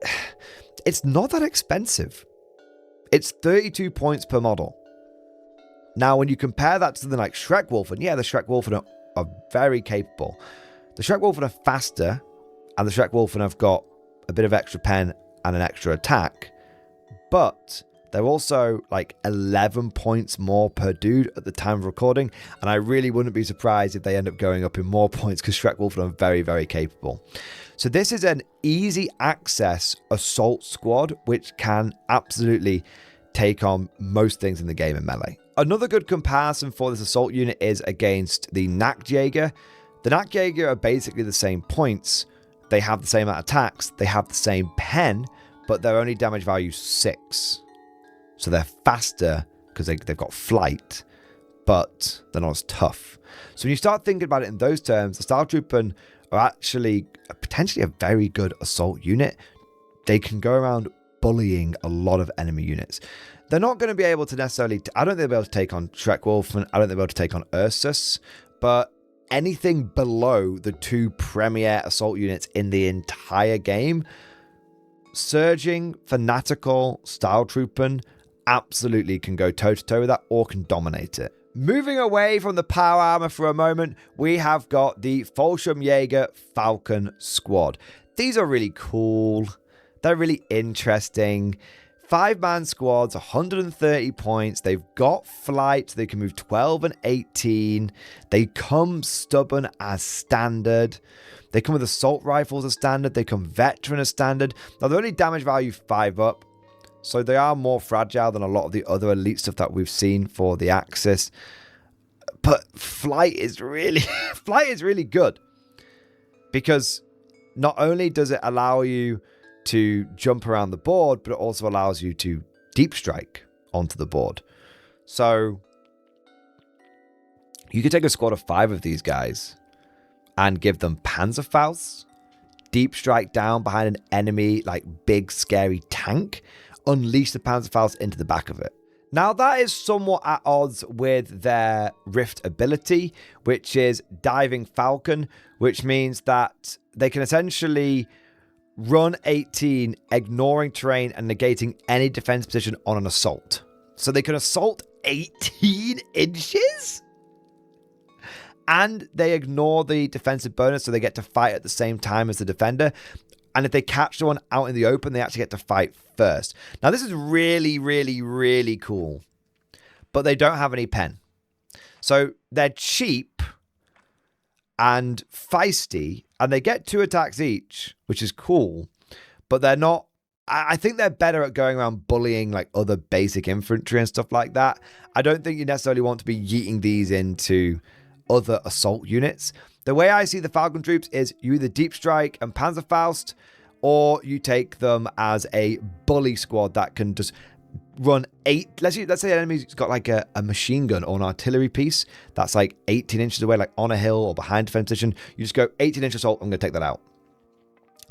it's not that expensive. It's 32 points per model. Now, when you compare that to something like Schreckwolfen, yeah, the Schreckwolfen are very capable. The Schreckwolfen are faster, and the Schreckwolfen have got a bit of extra pen and an extra attack, but they're also like 11 points more per dude at the time of recording, and I really wouldn't be surprised if they end up going up in more points because Schreckwolfen are very, very capable. So this is an easy access assault squad, which can absolutely take on most things in the game in melee. Another good comparison for this assault unit is against the Nachtjäger. The Nachtjäger are basically the same points. They have the same amount of attacks. They have the same pen, but they're only damage value 6. So they're faster because they've got flight, but they're not as tough. So when you start thinking about it in those terms, the Style Trooper are actually potentially a very good assault unit. They can go around bullying a lot of enemy units. They're not going to be able to necessarily... I don't think they'll be able to take on Schreckwolfen. I don't think they'll be able to take on Ursus. But anything below the 2 premier assault units in the entire game, Surging, Fanatical, Style Trooper absolutely can go toe-to-toe with that or can dominate it. Moving away from the power armor for a moment, we have got the Fallschirmjäger Falcon squad. These are really cool. They're really interesting. 5-man squads, 130 points. They've got flight. They can move 12 and 18. They come stubborn as standard. They come with assault rifles as standard. They come veteran as standard. Now, they're only damage value 5 up, so they are more fragile than a lot of the other elite stuff that we've seen for the Axis. But flight is really, flight is really good because not only does it allow you to jump around the board, but it also allows you to deep strike onto the board. So you could take a squad of 5 of these guys and give them Panzerfaust, deep strike down behind an enemy, like big scary tank, unleash the Panzerfaust into the back of it. Now that is somewhat at odds with their Rift ability, which is Diving Falcon, which means that they can essentially run 18, ignoring terrain and negating any defense position on an assault. So they can assault 18 inches? And they ignore the defensive bonus, so they get to fight at the same time as the defender. And if they catch someone out in the open, they actually get to fight first. Now, this is really, really, really cool. But they don't have any pen. So they're cheap and feisty, and they get 2 attacks each, which is cool, but they're not... I think they're better at going around bullying like other basic infantry and stuff like that. I don't think you necessarily want to be yeeting these into other assault units. The way I see the Falcon troops is you either deep strike and Panzerfaust, or you take them as a bully squad that can just run 8. Let's say the enemy's got like a machine gun or an artillery piece that's like 18 inches away, like on a hill or behind defense position. You just go 18-inch assault, I'm going to take that out.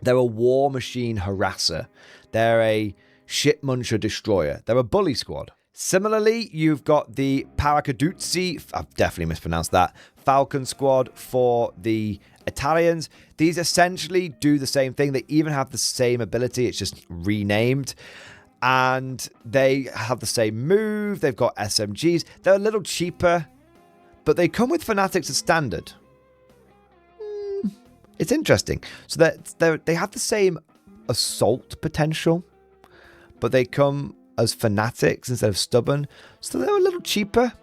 They're a war machine harasser. They're a shit muncher destroyer. They're a bully squad. Similarly, you've got the Paracaduzzi, I've definitely mispronounced that, Falcon squad for the Italians. These essentially do the same thing. They even have the same ability. It's just renamed. And they have the same move. They've got SMGs. They're a little cheaper, but they come with Fanatics as standard. It's interesting. So they have the same assault potential, but they come as Fanatics instead of Stubborn. So they're a little cheaper.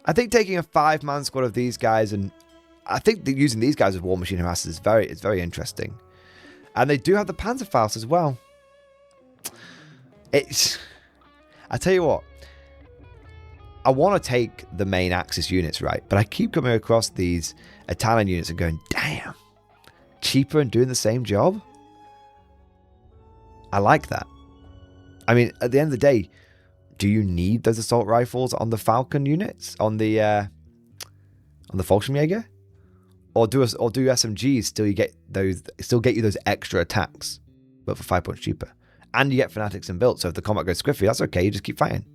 I think taking a 5-man squad of these guys, and I think that using these guys as War Machine harassers is very interesting. And they do have the Panzerfaust as well. I tell you what, I want to take the main Axis units, right? But I keep coming across these Italian units and going, damn, cheaper and doing the same job? I like that. I mean, at the end of the day, do you need those assault rifles on the Falcon units? On the Fallschirmjäger? Or do SMGs still get you those extra attacks, but for 5 points cheaper? And you get Fanatics inbuilt, so if the combat goes squiffy, that's okay, you just keep fighting.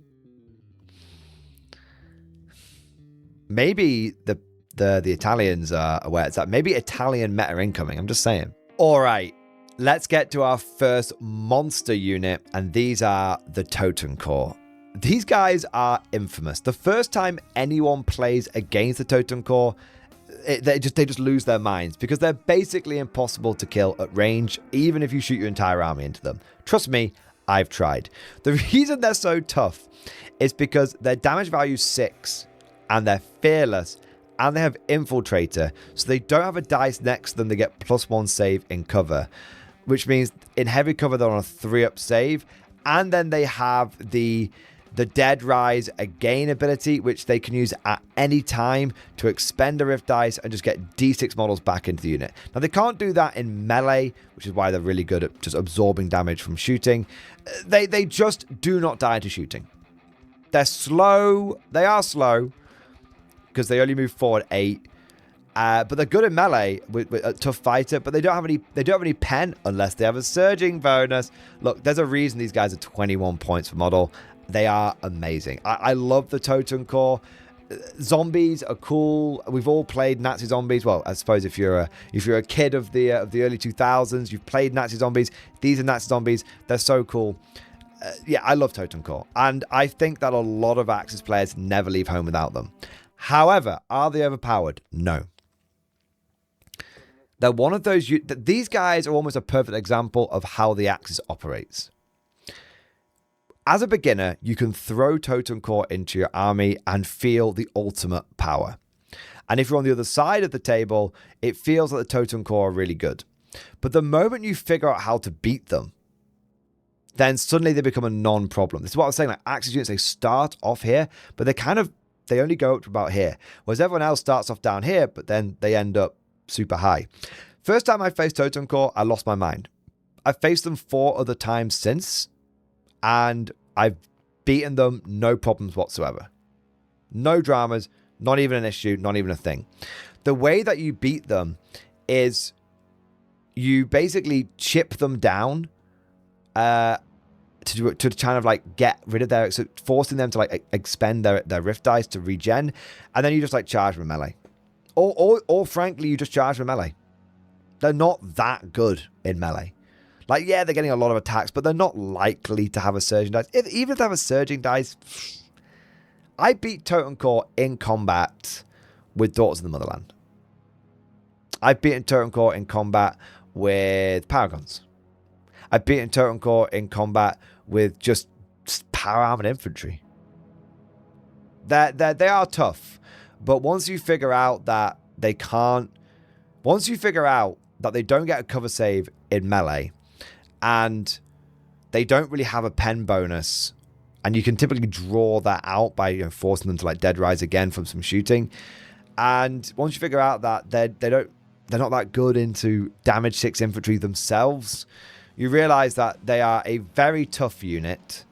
Maybe the Italians are aware it's that. Maybe Italian meta incoming, I'm just saying. Alright, let's get to our first monster unit, and these are the Totem Corps. These guys are infamous. The first time anyone plays against the Totem Corps, they just lose their minds, because they're basically impossible to kill at range, even if you shoot your entire army into them. Trust me, I've tried. The reason they're so tough is because their damage value is 6, and they're fearless, and they have Infiltrator, so they don't have a dice next to them. They get +1 save in cover, which means in heavy cover they're on a 3-up save, and then they have the Dead Rise Again ability, which they can use at any time to expend a Rift Dice and just get D6 models back into the unit. Now, they can't do that in melee, which is why they're really good at just absorbing damage from shooting. They just do not die to shooting. They're slow. They are slow because they only move forward 8. But they're good in melee with a tough fighter, but they don't have any pen unless they have a surging bonus. Look, there's a reason these guys are 21 points per model. They are amazing. I love the Totem Corps. Zombies are cool. We've all played Nazi zombies. Well, I suppose if you're a kid of the early 2000s, you've played Nazi zombies. These are Nazi zombies. They're so cool. Yeah, I love Totem Corps, and I think that a lot of Axis players never leave home without them. However, are they overpowered? No. They're one of those. These guys are almost a perfect example of how the Axis operates. As a beginner, you can throw Totem Corps into your army and feel the ultimate power. And if you're on the other side of the table, it feels like the Totem Corps are really good. But the moment you figure out how to beat them, then suddenly they become a non-problem. This is what I was saying, like Axis units, they start off here, but they only go up to about here. Whereas everyone else starts off down here, but then they end up super high. First time I faced Totem Corps, I lost my mind. I've faced them 4 other times since, and I've beaten them, no problems whatsoever. No dramas, not even an issue, not even a thing. The way that you beat them is you basically chip them down to kind of like get rid of so forcing them to like expend their Rift Dice to regen, and then you just like charge with melee. Or frankly, you just charge with melee. They're not that good in melee. Like, yeah, they're getting a lot of attacks, but they're not likely to have a surging dice. Even if they have a surging dice, I beat Totem Corps in combat with Daughters of the Motherland. I've beaten Totem Corps in combat with Paragons. I've beaten Totem Corps in combat with just power armored infantry. They are tough, but once you figure out that they can't, once you figure out that they don't get a cover save in melee, and they don't really have a pen bonus, and you can typically draw that out by forcing them to like Dead Rise Again from some shooting. And once you figure out that they're not that good into damage 6 infantry themselves, you realize that they are a very tough unit,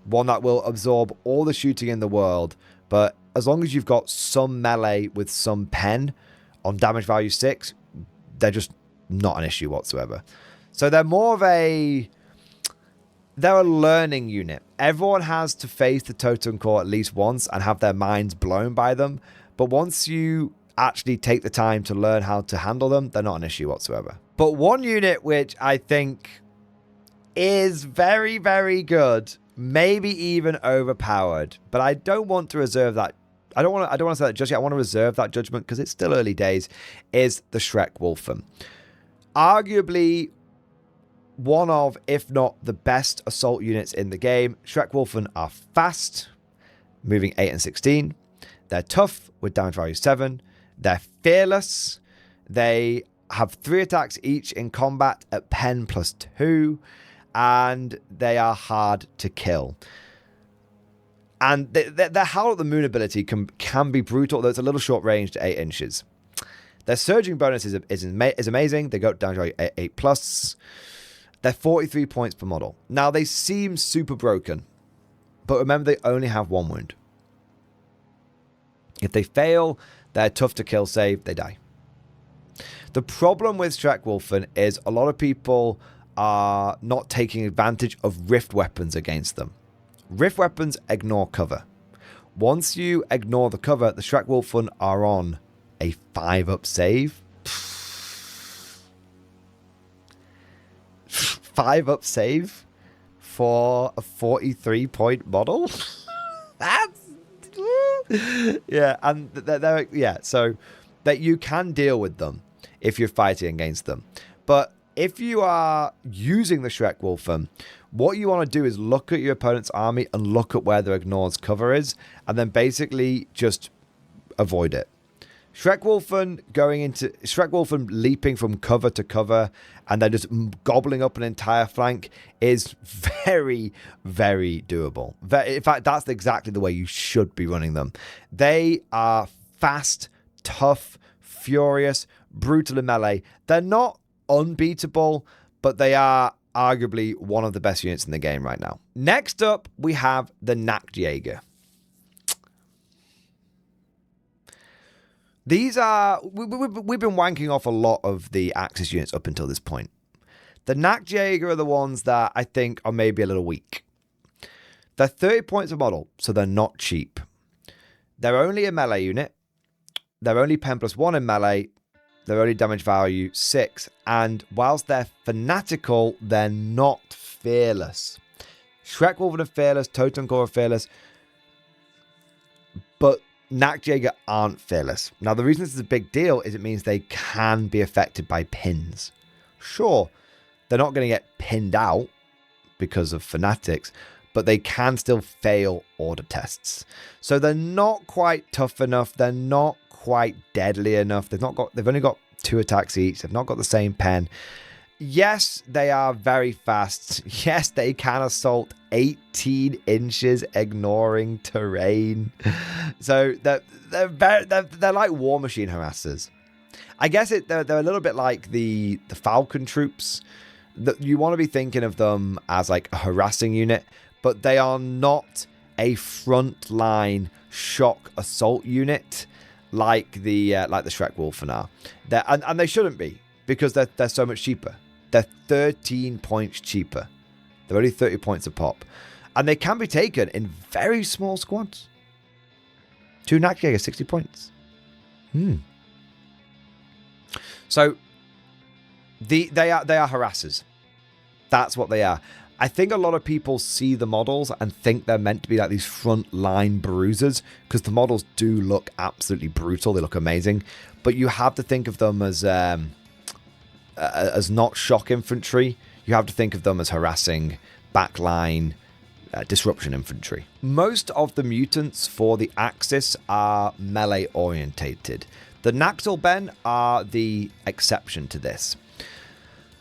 one that will absorb all the shooting in the world, but as long as you've got some melee with some pen on damage value 6, they're just not an issue whatsoever. So they're more of they're a learning unit. Everyone has to face the Totem Corps at least once and have their minds blown by them. But once you actually take the time to learn how to handle them, they're not an issue whatsoever. But one unit which I think is very, very good. Maybe even overpowered. But I don't want to reserve that. I don't want to say that just yet. I want to reserve that judgment because it's still early days. Is the Schreckwolfen. Arguably one of, if not the best assault units in the game. Schreckwolfen are fast, moving 8 and 16. They're tough with damage value 7. They're fearless. They have 3 attacks each in combat at pen plus 2. And they are hard to kill. And their Howl at the Moon ability can be brutal, though it's a little short range to 8 inches. Their surging bonus is amazing. They go down to 8 plus. They're 43 points per model. Now, they seem super broken. But remember, they only have 1 wound. If they fail, they're tough to kill save, they die. The problem with Schreckwolfen is a lot of people are not taking advantage of rift weapons against them. Rift weapons ignore cover. Once you ignore the cover, the Schreckwolfen are on a 5-up save. 5-up save for a 43-point model? That's... yeah, and so that you can deal with them if you're fighting against them. But if you are using the Schreckwolfen, what you want to do is look at your opponent's army and look at where their ignored cover is, and then basically just avoid it. Schreckwolfen leaping from cover to cover and then just gobbling up an entire flank is very, very doable. In fact, that's exactly the way you should be running them. They are fast, tough, furious, brutal in melee. They're not unbeatable, but they are arguably one of the best units in the game right now. Next up, we have the Nachtjäger. These are... We've been wanking off a lot of the Axis units up until this point. The Nachtjäger are the ones that I think are maybe a little weak. They're 30 points a model, so they're not cheap. They're only a melee unit. They're only pen plus 1 in melee. They're only damage value 6. And whilst they're fanatical, they're not fearless. Schreckwolfen are fearless. Totenkor are fearless. But Nachtjäger aren't fearless. Now, the reason this is a big deal is it means they can be affected by pins. Sure, they're not going to get pinned out because of fanatics, but they can still fail order tests. So they're not quite tough enough. They're not quite deadly enough. They've only got 2 attacks each. They've not got the same pen. Yes, they are very fast. Yes, they can assault 18 inches, ignoring terrain. So they're like war machine harassers. I guess they're a little bit like the Falcon troops. You want to be thinking of them as like a harassing unit, but they are not a frontline shock assault unit like the Schreckwolfen are. And they shouldn't be, because they're so much cheaper. They're 13 points cheaper. They're only 30 points a pop. And they can be taken in very small squads. 2 Nachtjäger, 60 points. So they are harassers. That's what they are. I think a lot of people see the models and think they're meant to be like these front line bruisers, because the models do look absolutely brutal. They look amazing. But you have to think of them as not shock infantry. You have to think of them as harassing backline disruption infantry. Most of the mutants for the Axis are melee orientated. The Nachtjäger are the exception to this.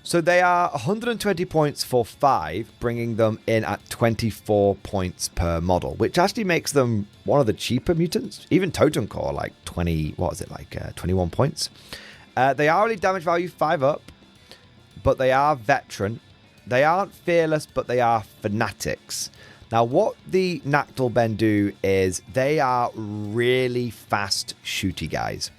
So they are 120 points for 5, bringing them in at 24 points per model, which actually makes them one of the cheaper mutants. Even Totenkor, like 21 points. They are only damage value 5 up, but they are veteran. They aren't fearless, but they are fanatics. Now, what the Nachtjäger do is they are really fast shooty guys.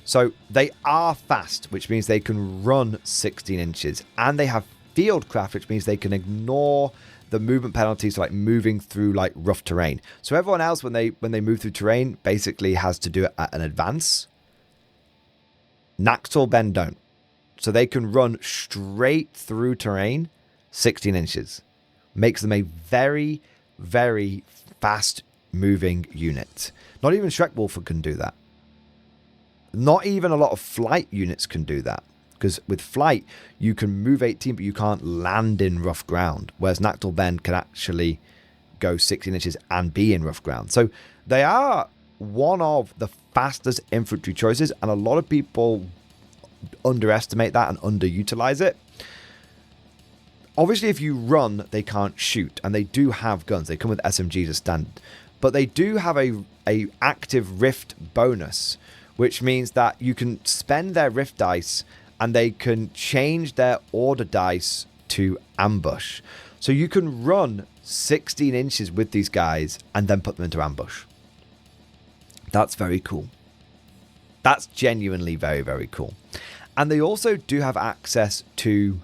So they are fast, which means they can run 16 inches. And they have fieldcraft, which means they can ignore the movement penalties, like moving through like rough terrain. So everyone else, when they move through terrain, basically has to do it at an advance. Nachtjäger don't. So they can run straight through terrain 16 inches. Makes them a very, very fast moving unit. Not even Shrek Wolfer can do that. Not even a lot of flight units can do that. Because with flight, you can move 18, but you can't land in rough ground. Whereas Nactil Ben can actually go 16 inches and be in rough ground. So they are one of the fastest infantry choices, and a lot of people underestimate that and underutilize it. Obviously, if you run, they can't shoot, and they do have guns. They come with SMGs as standard. But they do have a active Rift bonus, which means that you can spend their Rift dice and they can change their order dice to ambush. So you can run 16 inches with these guys and then put them into ambush. That's very cool. That's genuinely very, very cool. And they also do have access to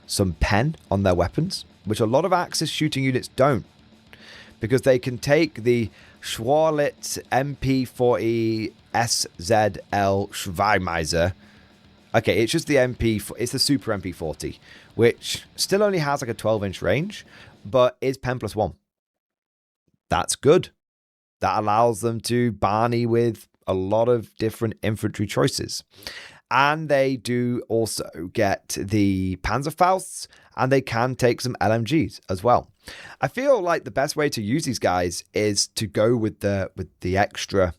some pen on their weapons, which a lot of Axis shooting units don't. Because they can take the Schwarlitz MP40 SZL Schweimeiser. Okay, it's just the it's the Super MP40, which still only has like a 12-inch range, but is pen +1. That's good. That allows them to Barney with a lot of different infantry choices. And they do also get the Panzerfausts, and they can take some LMGs as well. I feel like the best way to use these guys is to go with the extra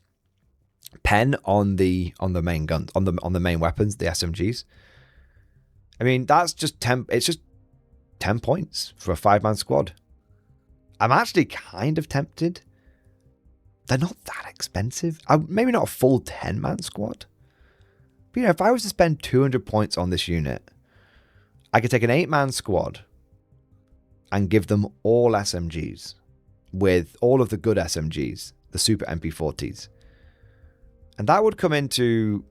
pen on the main guns, on the main weapons, the SMGs. I mean, that's just 10. It's just 10 points for a 5-man squad. I'm actually kind of tempted. They're not that expensive. Maybe not a full 10-man squad. But, if I was to spend 200 points on this unit, I could take an 8-man squad and give them all SMGs with all of the good SMGs, the Super MP40s. And that would come into,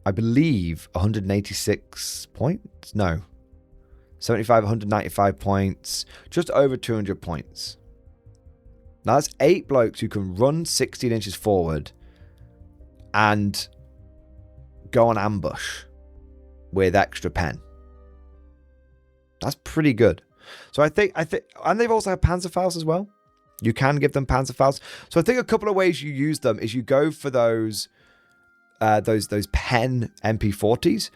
I believe, 186 points? No. 75, 195 points. Just over 200 points. Now that's 8 blokes who can run 16 inches forward and go on ambush with extra pen. That's pretty good. So I think, and they've also had Panzerfaust as well. You can give them Panzerfaust. So I think a couple of ways you use them is you go for those pen MP40s,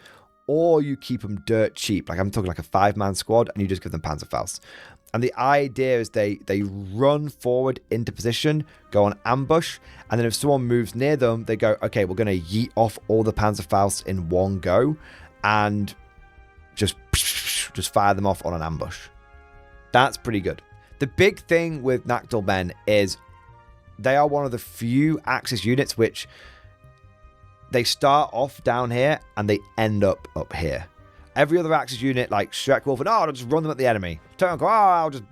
or you keep them dirt cheap. Like I'm talking like a 5-man squad, and you just give them Panzerfaust. And the idea is they run forward into position, go on ambush, and then if someone moves near them, they go, okay, we're going to yeet off all the Panzerfausts in one go, and just fire them off on an ambush. That's pretty good. The big thing with Nactil Ben is they are one of the few Axis units which they start off down here and they end up here. Every other Axis unit, like Shrek Wolf, and I'll just run them at the enemy. Turn, I'll just,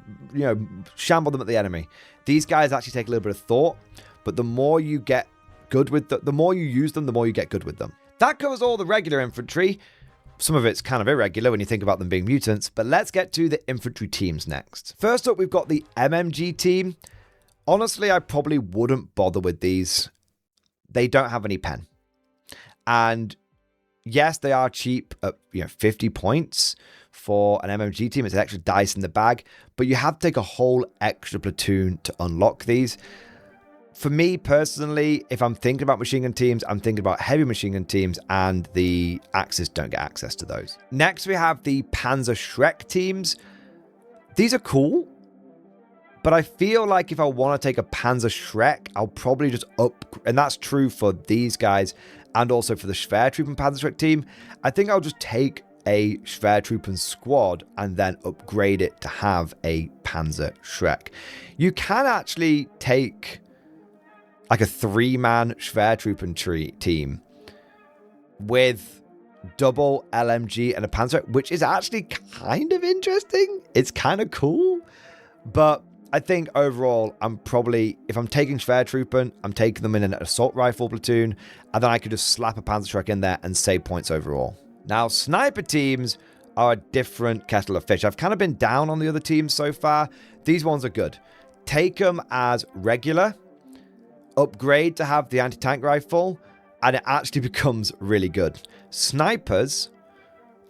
shamble them at the enemy. These guys actually take a little bit of thought, but the more you get good with the more you use them, the more you get good with them. That covers all the regular infantry. Some of it's kind of irregular when you think about them being mutants, but let's get to the infantry teams next. First up, we've got the MMG team. Honestly, I probably wouldn't bother with these. They don't have any pen. And yes, they are cheap at 50 points for an MMG team. It's an extra dice in the bag, but you have to take a whole extra platoon to unlock these. For me personally, if I'm thinking about machine gun teams, I'm thinking about heavy machine gun teams, and the Axis don't get access to those. Next, we have the Panzer Shrek teams. These are cool, but I feel like if I want to take a Panzer Shrek, I'll probably just and that's true for these guys and also for the Schwertruppen Panzer Shrek team. I think I'll just take a Schwertruppen squad and then upgrade it to have a Panzer Shrek. You can actually take like a 3-man Schwertruppen team with double LMG and a Panzer, which is actually kind of interesting. It's kind of cool, but I think overall, if I'm taking Schwertruppen, I'm taking them in an assault rifle platoon, and then I could just slap a Panzer Shrek in there and save points overall. Now, sniper teams are a different kettle of fish. I've kind of been down on the other teams so far. These ones are good. Take them as regular, upgrade to have the anti-tank rifle, and it actually becomes really good. Snipers,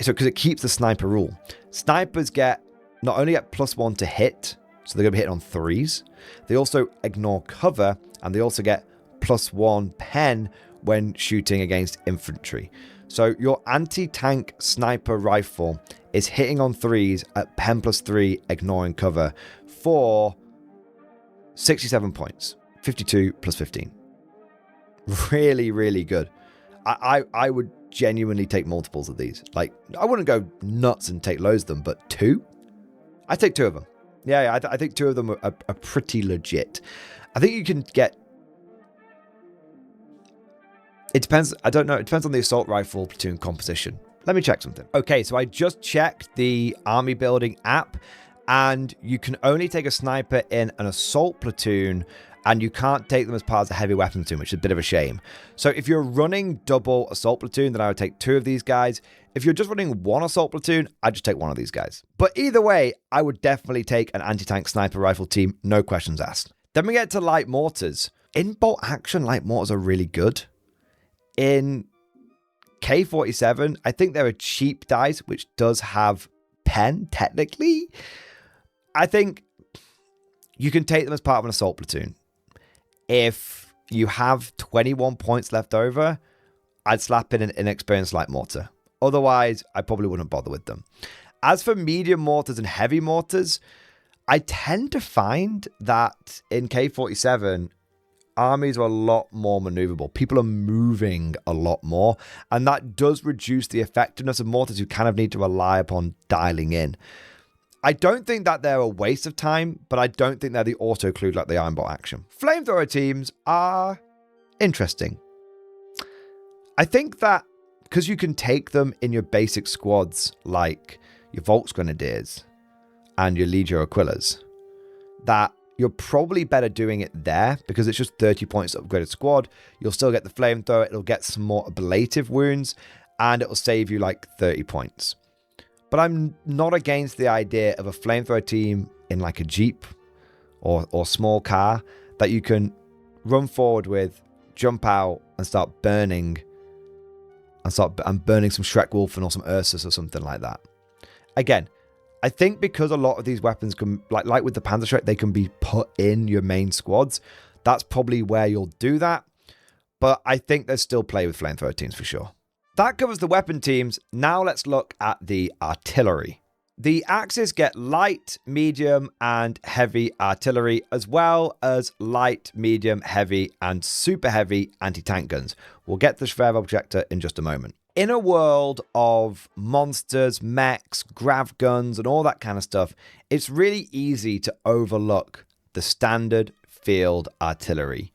so because it keeps the sniper rule, snipers get not only get +1 to hit, so they're going to be hitting on 3s, they also ignore cover, and they also get +1 pen when shooting against infantry. So your anti-tank sniper rifle is hitting on 3s at pen +3, ignoring cover for 67 points. 52 +15. Really, really good. I would genuinely take multiples of these. Like, I wouldn't go nuts and take loads of them, but 2? I'd take 2 of them. Yeah, I think 2 of them are pretty legit. I think you can get... It depends. I don't know. It depends on the assault rifle platoon composition. Let me check something. Okay, so I just checked the army building app, and you can only take a sniper in an assault platoon, and you can't take them as part of the heavy weapon platoon, which is a bit of a shame. So if you're running double assault platoon, then I would take 2 of these guys. If you're just running 1 assault platoon, I'd just take 1 of these guys. But either way, I would definitely take an anti-tank sniper rifle team, no questions asked. Then we get to light mortars. In bolt action, light mortars are really good. In K47, I think they're a cheap dice, which does have pen, technically. I think you can take them as part of an assault platoon. If you have 21 points left over, I'd slap in an inexperienced light mortar. Otherwise, I probably wouldn't bother with them. As for medium mortars and heavy mortars, I tend to find that in K47, armies are a lot more maneuverable. People are moving a lot more, and that does reduce the effectiveness of mortars who kind of need to rely upon dialing in. I don't think that they're a waste of time, but I don't think they're the auto-clued like they are in bot action. Flamethrower teams are interesting. I think that because you can take them in your basic squads, like your Volksgrenadiers and your Legio Aquillas, that you're probably better doing it there because it's just 30 points upgraded squad. You'll still get the flamethrower. It'll get some more ablative wounds, and it'll save you like 30 points. But I'm not against the idea of a flamethrower team in like a Jeep or small car that you can run forward with, jump out, and start burning. And burning some Schreckwolfen or some Ursus or something like that. Again, I think because a lot of these weapons can, like with the Panzerschreck, they can be put in your main squads. That's probably where you'll do that. But I think there's still play with flamethrower teams for sure. That covers the weapon teams. Now let's look at the artillery. The Axis get light, medium, and heavy artillery, as well as light, medium, heavy, and super heavy anti-tank guns. We'll get to the Schwer Objector in just a moment. In a world of monsters, mechs, grav guns, and all that kind of stuff, it's really easy to overlook the standard field artillery.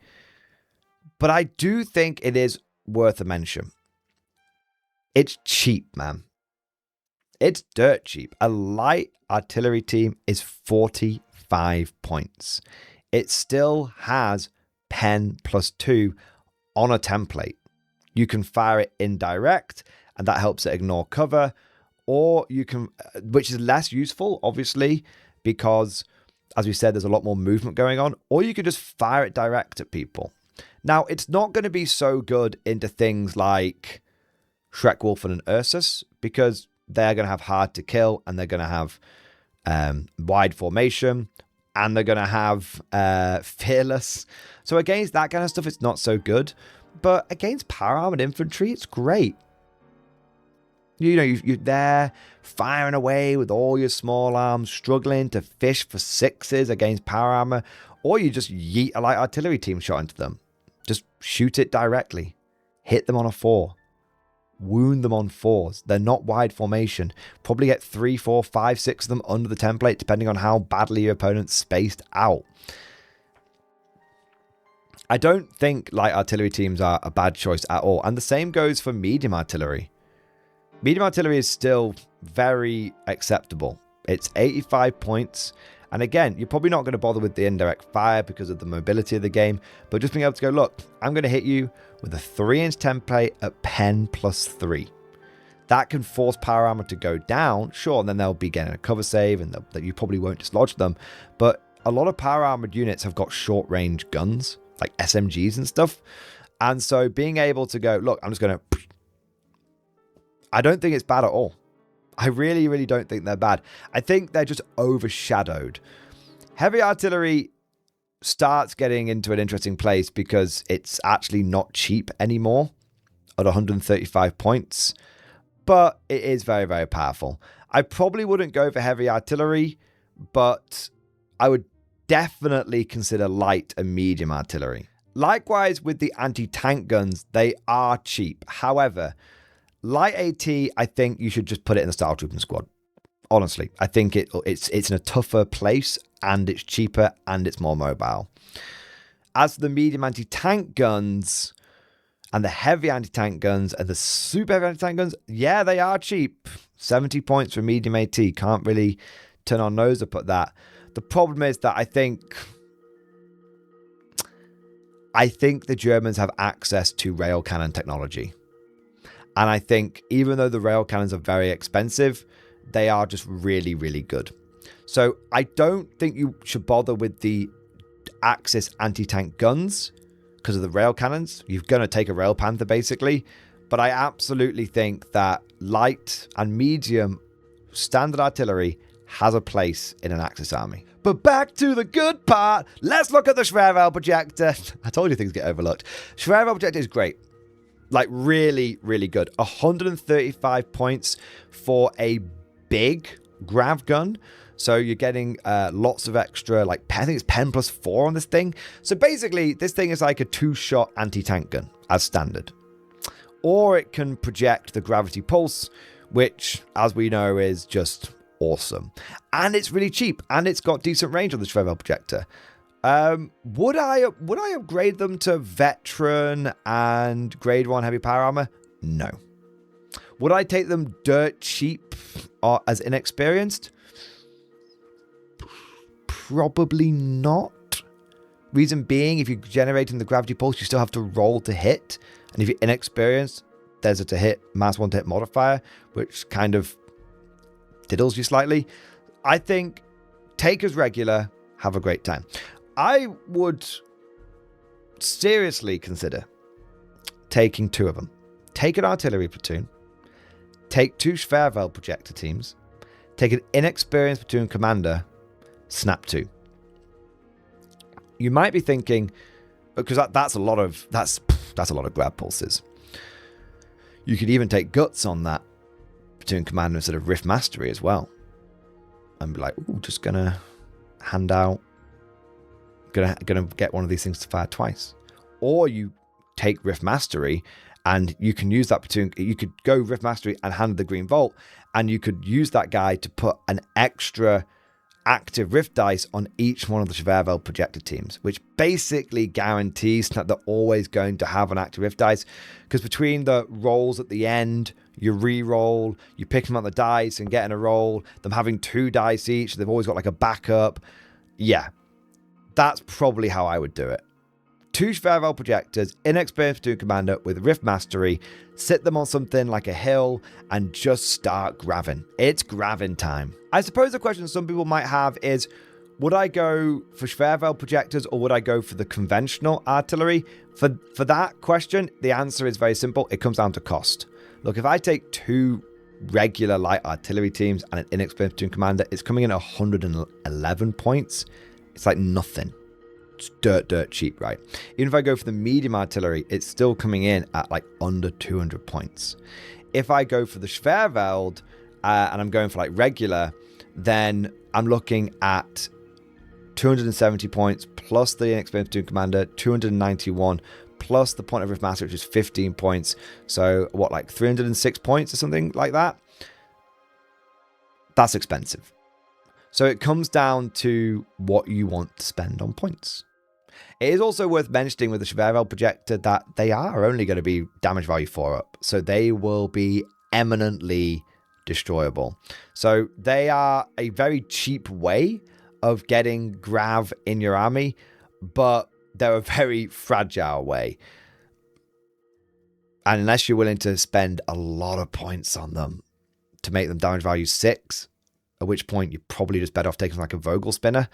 But I do think it is worth a mention. It's cheap, man. It's dirt cheap. A light artillery team is 45 points. It still has pen +2 on a template. You can fire it indirect, and that helps it ignore cover, or you can, which is less useful, obviously, because, as we said, there's a lot more movement going on, or you can just fire it direct at people. Now, it's not going to be so good into things like Schreckwolfen and Ursus, because they're going to have hard to kill, and they're going to have wide formation, and they're going to have fearless. So against that kind of stuff, it's not so good. But against power armored infantry, it's great. You know, you're there firing away with all your small arms, struggling to fish for 6s against power armor, or you just yeet a light artillery team shot into them. Just shoot it directly. Hit them on a 4. Wound them on 4s. They're not wide formation. Probably get 3, 4, 5, 6 of them under the template, depending on how badly your opponent's spaced out. I don't think light artillery teams are a bad choice at all. And the same goes for medium artillery. Medium artillery is still very acceptable. It's 85 points. And again, you're probably not going to bother with the indirect fire because of the mobility of the game. But just being able to go, look, I'm going to hit you with a 3-inch template at pen +3. That can force power armor to go down. Sure, and then they'll be getting a cover save, and that you probably won't dislodge them. But a lot of power armored units have got short range guns, like SMGs and stuff. And so being able to go, look, I'm just going to... I don't think it's bad at all. I really, really don't think they're bad. I think they're just overshadowed. Heavy artillery starts getting into an interesting place because it's actually not cheap anymore at 135 points, but it is very, very powerful. I probably wouldn't go for heavy artillery, but I would definitely consider light and medium artillery. Likewise with the anti-tank guns, they are cheap. However, light AT, I think you should just put it in the Startle Trooping Squad. Honestly, I think it's in a tougher place, and it's cheaper, and it's more mobile. As for the medium anti-tank guns and the heavy anti-tank guns and the super heavy anti-tank guns, yeah, they are cheap. 70 points for medium AT. Can't really turn our nose up at that. The problem is that I think the Germans have access to rail cannon technology. And I think even though the rail cannons are very expensive, they are just really, really good. So I don't think you should bother with the Axis anti-tank guns because of the rail cannons. You're going to take a rail panther basically. But I absolutely think that light and medium standard artillery has a place in an Axis army. But back to the good part. Let's look at the Schwerwelle projector. I told you things get overlooked. Schwerwelle projector is great. Like really, really good. 135 points for a big grav gun. So you're getting lots of extra, like I think it's pen plus 4 on this thing. So basically this thing is like a 2-shot anti-tank gun as standard. Or it can project the gravity pulse, which as we know is just awesome. And it's really cheap, and it's got decent range on the Schwerwelle projector. Would I upgrade them to veteran and grade 1 heavy power armor? No. Would I take them dirt cheap or as inexperienced? Probably not. Reason being, if you're generating the gravity pulse, you still have to roll to hit. And if you're inexperienced, there's a to hit, mass 1 to hit modifier, which kind of diddles you slightly. I think take as regular, have a great time. I would seriously consider taking 2 of them. Take an artillery platoon, take 2 Schwerwelle projector teams, take an inexperienced platoon commander, snap 2. You might be thinking, because that's a lot of grab pulses. You could even take guts on that platoon commander instead of rift mastery as well, and be like, ooh, just gonna hand out. Gonna get one of these things to fire twice. Or you take Rift Mastery and you can use that platoon. You could go Rift Mastery and hand the Green Volt, and you could use that guy to put an extra active Rift dice on each one of the Schwerwelle projector teams, which basically guarantees that they're always going to have an active Rift dice, because between the rolls at the end, you re-roll, you pick them up the dice and getting a roll, them having 2 dice each, they've always got like a backup. Yeah. That's probably how I would do it. 2 Schwerwelle projectors, inexperienced platoon commander with Rift Mastery, sit them on something like a hill and just start graving. It's graving time. I suppose the question some people might have is, would I go for Schwerwelle projectors or would I go for the conventional artillery? For that question, the answer is very simple. It comes down to cost. Look, if I take 2 regular light artillery teams and an inexperienced platoon commander, it's coming in at 111 points. It's like nothing. It's dirt cheap, right? Even if I go for the medium artillery, it's still coming in at like under 200 points. If I go for the Schwerwelle and I'm going for like regular, then I'm looking at 270 points plus the inexperienced platoon commander, 291 plus the point of Rift Master, which is 15 points. So what, like 306 points or something like that? That's expensive. So it comes down to what you want to spend on points. It is also worth mentioning with the Schwerwelle projector that they are only going to be damage value 4 up. So they will be eminently destroyable. So they are a very cheap way of getting grav in your army, but they're a very fragile way. And unless you're willing to spend a lot of points on them to make them damage value 6, at which point you're probably just better off taking like a Vogel spinner.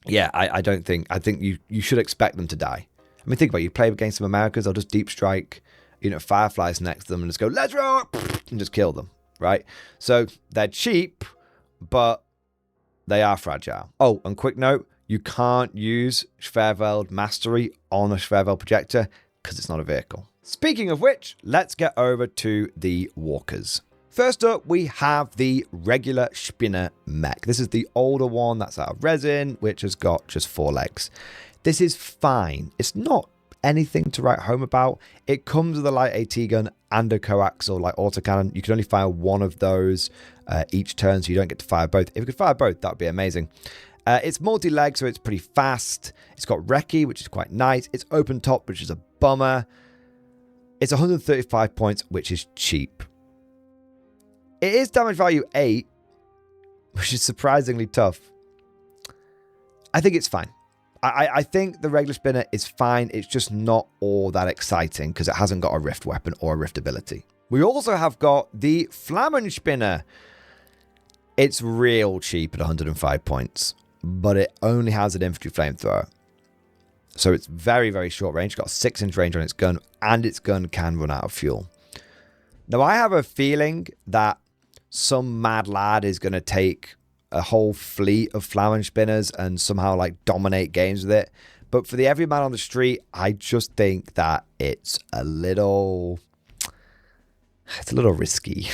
Yeah, I think you should expect them to die. I mean, think about it. You play against some Americans, they'll just deep strike fireflies next to them and just go, let's rock, and just kill them, right? So they're cheap, but they are fragile. Oh, and quick note, you can't use Schwerveld Mastery on a Schwerveld projector because it's not a vehicle. Speaking of which, let's get over to the walkers. First up, we have the regular Spinner mech. This is the older one that's out of resin, which has got just 4 legs. This is fine. It's not anything to write home about. It comes with a light AT gun and a coaxial light autocannon. You can only fire one of those each turn, so you don't get to fire both. If you could fire both, that would be amazing. It's multi-leg, so it's pretty fast. It's got recce, which is quite nice. It's open top, which is a bummer. It's 135 points, which is cheap. It is damage value 8, which is surprisingly tough. I think it's fine. I think the regular Spinner is fine. It's just not all that exciting because it hasn't got a rift weapon or a rift ability. We also have got the Flammen Spinner. It's real cheap at 105 points, but it only has an infantry flamethrower. So it's very, very short range. It's got a 6-inch range on its gun, and its gun can run out of fuel. Now, I have a feeling that some mad lad is going to take a whole fleet of Flammen Spinners and somehow like dominate games with it. But for the everyman on the street, I just think that it's a little risky.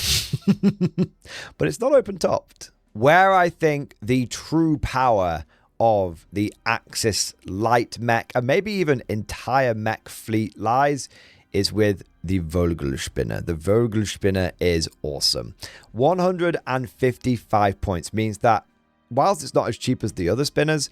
But it's not open topped. Where I think the true power of the Axis light mech and maybe even entire mech fleet lies is with the Vogelspinner. The Vogelspinner is awesome. 155 points means that whilst it's not as cheap as the other spinners,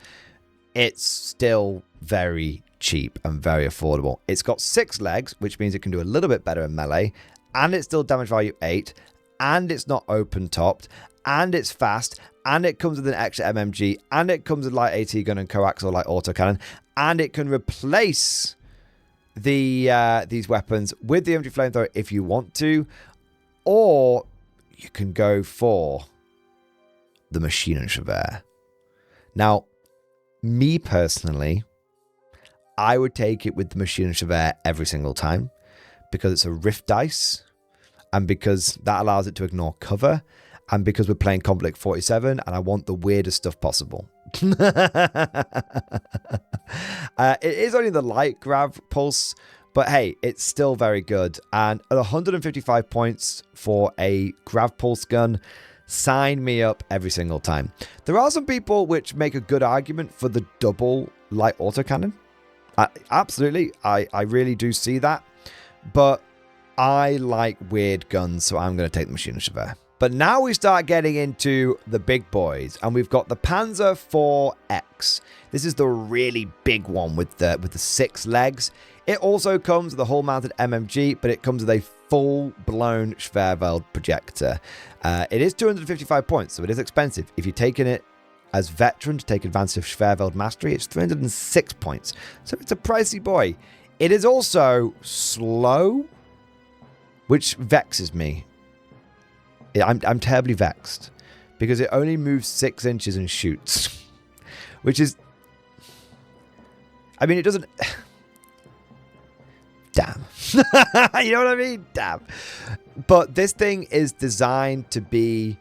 it's still very cheap and very affordable. It's got 6 legs, which means it can do a little bit better in melee, and it's still damage value 8, and it's not open topped, and it's fast, and it comes with an extra MMG, and it comes with light AT gun and coaxial light autocannon, and it can replace these weapons with the infantry flamethrower if you want to, or you can go for the Maschinengewehr. Now, me personally, I would take it with the Maschinengewehr every single time because it's a rift dice, and because that allows it to ignore cover, and because we're playing Konflikt 47 and I want the weirdest stuff possible. It is only the light grav pulse, but hey, it's still very good. And at 155 points for a grav pulse gun, sign me up every single time. There are some people which make a good argument for the double light autocannon. Absolutely, I really do see that. But I like weird guns, so I'm going to take the Maschinengewehr. But now we start getting into the big boys, and we've got the Panzer IV-X. This is the really big one with the 6 legs. It also comes with a hull-mounted MMG, but it comes with a full-blown Schwerveld projector. It is 255 points, so it is expensive. If you're taking it as veteran to take advantage of Schwerveld Mastery, it's 306 points. So it's a pricey boy. It is also slow, which vexes me. I'm terribly vexed because it only moves 6 inches and shoots, which is, I mean, it doesn't, damn, you know what I mean? Damn. But this thing is designed to be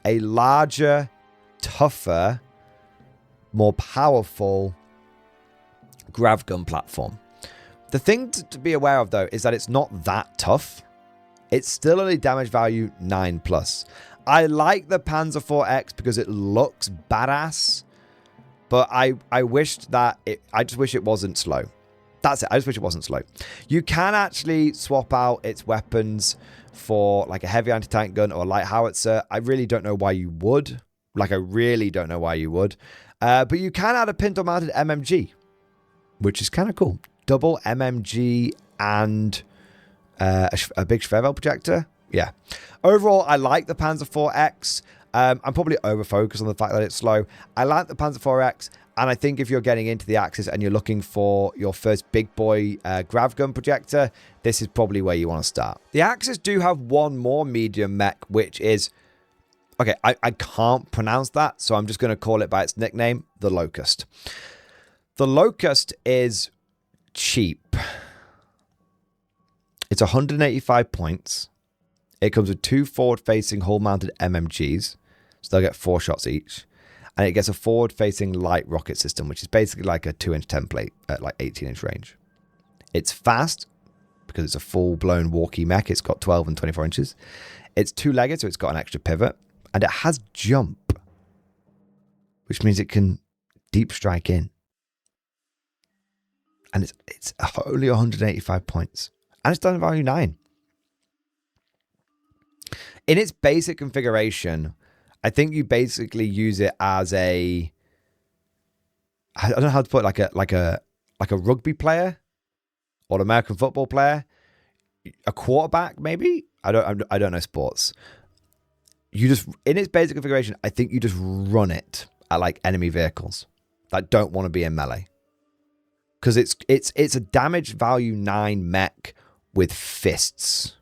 a larger, tougher, more powerful grav gun platform. The thing to be aware of, though, is that it's not that tough. It's still only damage value 9+. I like the Panzer IV-X because it looks badass, but I wished that I just wish it wasn't slow. That's it. I just wish it wasn't slow. You can actually swap out its weapons for like a heavy anti-tank gun or a light howitzer. I really don't know why you would. Like, I really don't know why you would. But you can add a pintle-mounted MMG, which is kind of cool. Double MMG and a big Schwerveld projector. Yeah. Overall, I like the Panzer IV-X. I'm probably over-focused on the fact that it's slow. I like the Panzer IV-X, and I think if you're getting into the Axis and you're looking for your first big boy grav gun projector, this is probably where you want to start. The Axis do have one more medium mech, which is... Okay, I can't pronounce that, so I'm just going to call it by its nickname, the Locust. The Locust is cheap. It's 185 points. It comes with 2 forward-facing hull-mounted MMGs, so they'll get 4 shots each. And it gets a forward-facing light rocket system, which is basically like a 2-inch template at like 18-inch range. It's fast, because it's a full-blown walkie mech. It's got 12 and 24 inches. It's 2-legged, so it's got an extra pivot. And it has jump, which means it can deep strike in. And it's only 185 points. And it's done at value 9. In its basic configuration, I think you basically use it as I don't know how to put it, like a rugby player or an American football player, a quarterback maybe. I don't know sports. You just, in its basic configuration, I think you just run it at like enemy vehicles that don't want to be in melee, because it's a damage value 9 mech with fists,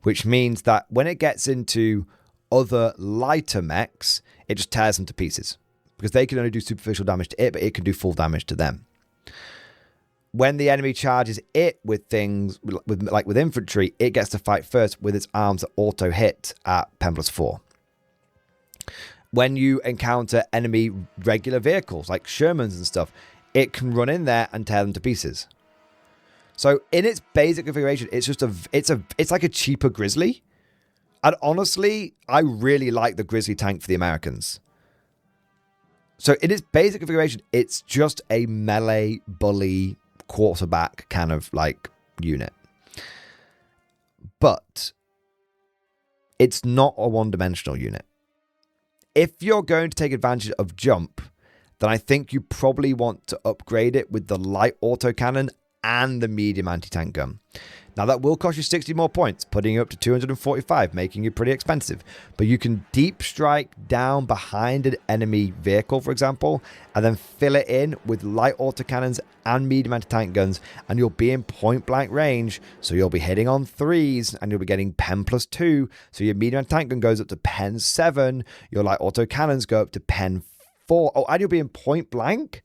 which means that when it gets into other lighter mechs, it just tears them to pieces, because they can only do superficial damage to it, but it can do full damage to them. When the enemy charges it with things with infantry, it gets to fight first with its arms that auto hit at 10+4. When you encounter enemy regular vehicles like Shermans and stuff, it can run in there and tear them to pieces. So in its basic configuration, it's just it's like a cheaper Grizzly. And honestly, I really like the Grizzly tank for the Americans. So in its basic configuration, it's just a melee bully quarterback kind of like unit. But it's not a one-dimensional unit. If you're going to take advantage of jump, then I think you probably want to upgrade it with the light autocannon and the medium anti-tank gun. Now that will cost you 60 more points, putting you up to 245, making you pretty expensive. But you can deep strike down behind an enemy vehicle, for example, and then fill it in with light autocannons and medium anti-tank guns, and you'll be in point-blank range, so you'll be hitting on 3s, and you'll be getting pen +2, so your medium anti-tank gun goes up to pen 7, your light autocannons go up to pen 4. Oh, and you'll be in point-blank.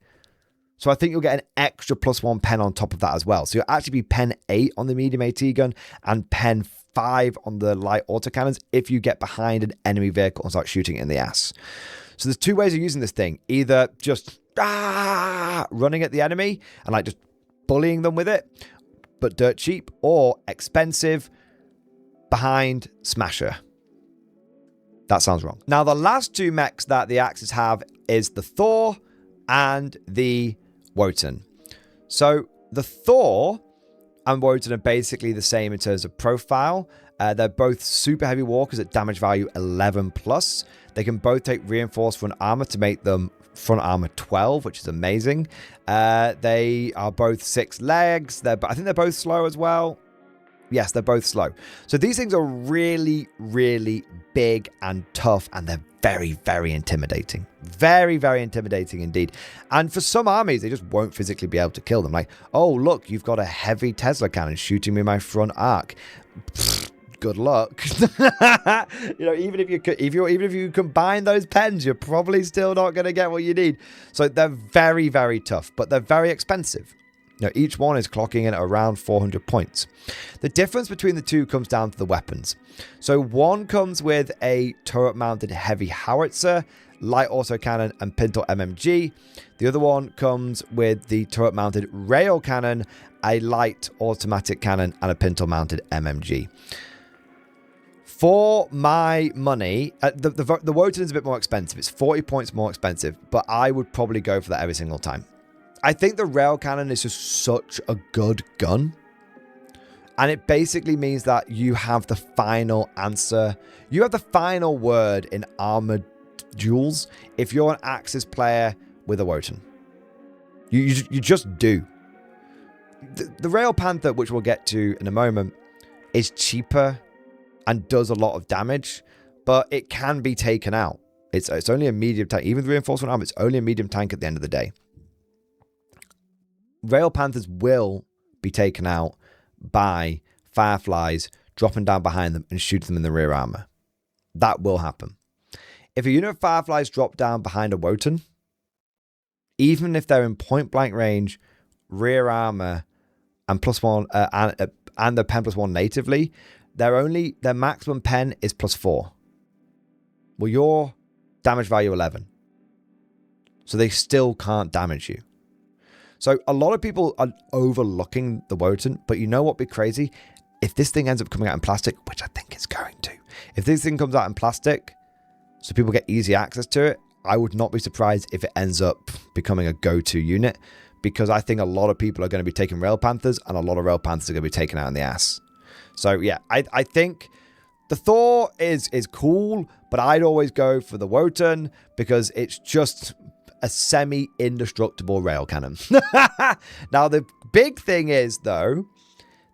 So I think you'll get an extra +1 pen on top of that as well. So you'll actually be pen 8 on the medium AT gun and pen 5 on the light autocannons if you get behind an enemy vehicle and start shooting it in the ass. So there's 2 ways of using this thing. Either just running at the enemy and like just bullying them with it, but dirt cheap, or expensive behind Smasher. That sounds wrong. Now the last 2 mechs that the Axis have is the Thor and the Wotan. So the Thor and Wotan are basically the same in terms of profile. They're both super heavy walkers at damage value 11+. They can both take reinforced front armor to make them front armor 12, which is amazing. They are both 6 legs. I think they're both slow as well. Yes, they're both slow. So these things are really, really big and tough, and they're very, very intimidating. Very, very intimidating indeed. And for some armies, they just won't physically be able to kill them. Like, oh, look, you've got a heavy Tesla cannon shooting me in my front arc. Pfft, good luck. You know, even if you combine those pens, you're probably still not going to get what you need. So they're very, very tough, but they're very expensive. Now, each one is clocking in at around 400 points. The difference between the 2 comes down to the weapons. So one comes with a turret-mounted heavy howitzer, light autocannon, and pintle MMG. The other one comes with the turret-mounted rail cannon, a light automatic cannon, and a pintle-mounted MMG. For my money, the Wotan is a bit more expensive. It's 40 points more expensive, but I would probably go for that every single time. I think the rail cannon is just such a good gun. And it basically means that you have the final answer. You have the final word in armored duels if you're an Axis player with a Wotan. You just do. The Rail Panther, which we'll get to in a moment, is cheaper and does a lot of damage, but it can be taken out. It's only a medium tank. Even the reinforcement armor, it's only a medium tank at the end of the day. Rail Panthers will be taken out by Fireflies dropping down behind them and shooting them in the rear armor. That will happen. If a unit of Fireflies drop down behind a Wotan, even if they're in point blank range, rear armor, and +1 and the pen +1 natively, their maximum pen is +4. Well, your damage value 11. So they still can't damage you. So a lot of people are overlooking the Wotan, but you know what would be crazy? If this thing ends up coming out in plastic, which I think it's going to. If this thing comes out in plastic, so people get easy access to it, I would not be surprised if it ends up becoming a go-to unit, because I think a lot of people are going to be taking Rail Panthers, and a lot of Rail Panthers are going to be taken out in the ass. So yeah, I think the Thor is cool, but I'd always go for the Wotan because it's just a semi-indestructible rail cannon. Now, the big thing is, though,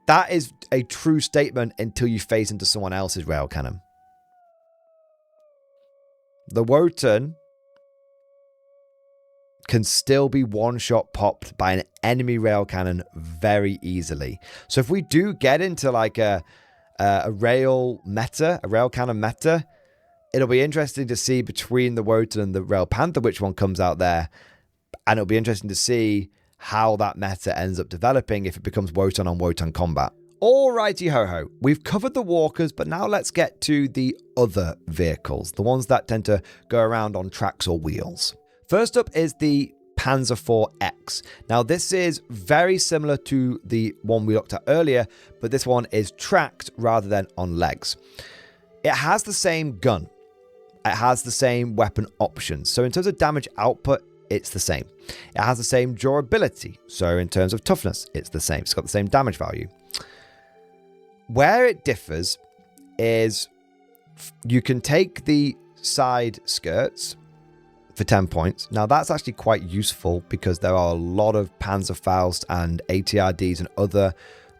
that is a true statement until you face into someone else's rail cannon. The Wotan can still be one-shot popped by an enemy rail cannon very easily. So if we do get into like a rail cannon meta, it'll be interesting to see between the Wotan and the Rail Panther which one comes out there. And it'll be interesting to see how that meta ends up developing if it becomes Wotan on Wotan combat. Alrighty ho-ho, we've covered the walkers, but now let's get to the other vehicles, the ones that tend to go around on tracks or wheels. First up is the Panzer IV-X. Now this is very similar to the one we looked at earlier, but this one is tracked rather than on legs. It has the same gun. It has the same weapon options. So in terms of damage output, it's the same. It has the same durability. So in terms of toughness, it's the same. It's got the same damage value. Where it differs is you can take the side skirts for 10 points. Now that's actually quite useful because there are a lot of Panzerfaust and ATRDs and other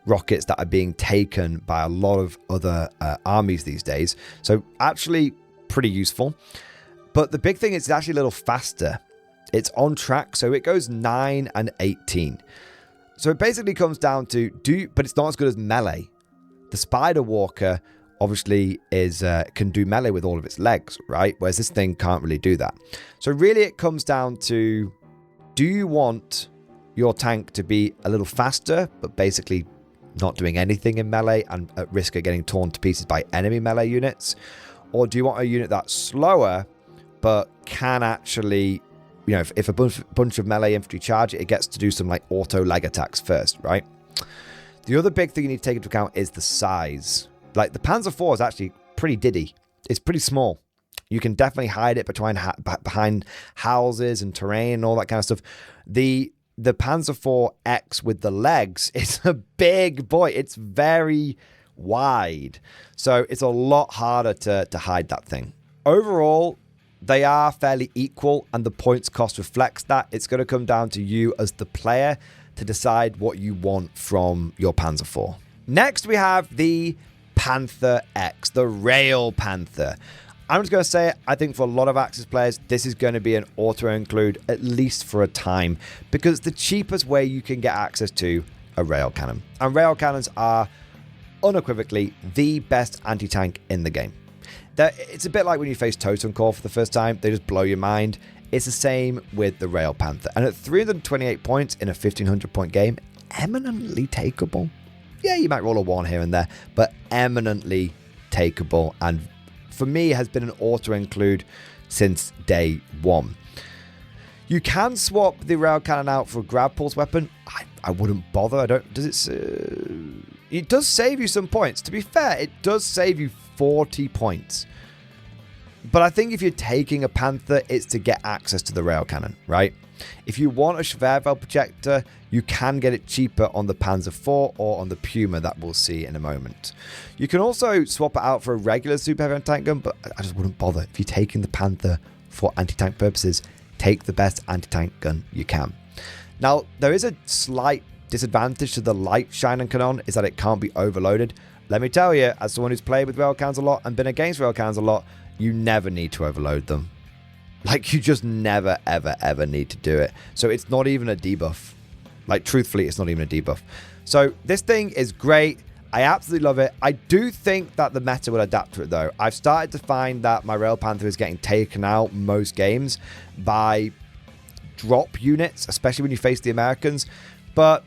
rockets that are being taken by a lot of other armies these days. So actually pretty useful. But the big thing is it's actually a little faster. It's on track, so it goes 9 and 18. So it basically comes down to, but it's not as good as melee. The Spider Walker obviously can do melee with all of its legs, right? Whereas this thing can't really do that. So really it comes down to, do you want your tank to be a little faster, but basically not doing anything in melee and at risk of getting torn to pieces by enemy melee units? Or do you want a unit that's slower, but can actually, you know, if a bunch of melee infantry charge it, it gets to do some like auto leg attacks first, right? The other big thing you need to take into account is the size. Like the Panzer IV is actually pretty diddy. It's pretty small. You can definitely hide it behind houses and terrain and all that kind of stuff. The Panzer IV-X with the legs is a big boy. It's very wide. So it's a lot harder to hide that thing. Overall, they are fairly equal and the points cost reflects that. It's going to come down to you as the player to decide what you want from your Panzer IV. Next, we have the Panther X, the Rail Panther. I'm just going to say it, I think for a lot of Axis players, this is going to be an auto-include, at least for a time, because it's the cheapest way you can get access to a rail cannon. And rail cannons are unequivocally the best anti-tank in the game. It's a bit like when you face Totem Core for the first time, they just blow your mind. It's the same with the Rail Panther. And at 328 points in a 1500 point game, eminently takeable. Yeah, you might roll a 1 here and there, but eminently takeable. And for me, has been an auto-include since day one. You can swap the rail cannon out for a grab pulse weapon. I wouldn't bother. It does save you some points. To be fair, it does save you 40 points. But I think if you're taking a Panther, it's to get access to the rail cannon, right? If you want a Schwerfeld projector, you can get it cheaper on the Panzer IV or on the Puma that we'll see in a moment. You can also swap it out for a regular super heavy anti-tank gun, but I just wouldn't bother. If you're taking the Panther for anti-tank purposes, take the best anti-tank gun you can. Now, there is a slight disadvantage to the light Shining Cannon, is that it can't be overloaded. Let me tell you, as someone who's played with rail cannons a lot and been against rail cannons a lot, you never need to overload them. Like, you just never, ever, ever need to do it. So it's not even a debuff. Like, truthfully, it's not even a debuff. So this thing is great. I absolutely love it. I do think that the meta will adapt to it, though. I've started to find that my Rail Panther is getting taken out most games by drop units, especially when you face the Americans. But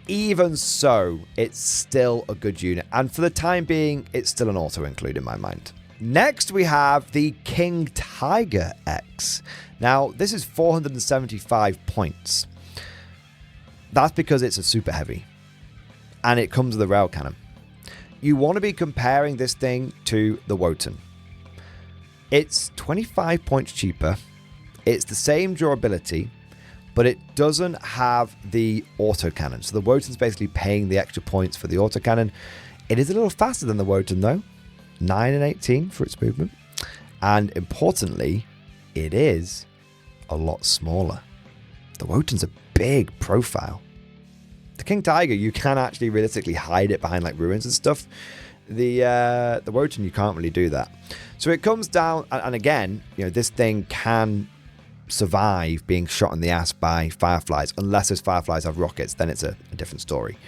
even so, it's still a good unit. And for the time being, it's still an auto-include in my mind. Next, we have the King Tiger X. Now, this is 475 points. That's because it's a super heavy. And it comes with a rail cannon. You want to be comparing this thing to the Wotan. It's 25 points cheaper. It's the same durability, but it doesn't have the autocannon. So the Wotan's basically paying the extra points for the autocannon. It is a little faster than the Wotan though. 9 and 18 for its movement. And importantly, it is a lot smaller. The Wotan's a big profile. The King Tiger, you can actually realistically hide it behind like ruins and stuff. The Wotan, you can't really do that. So it comes down, and again, you know, this thing can survive being shot in the ass by fireflies, unless those fireflies have rockets, then it's a different story.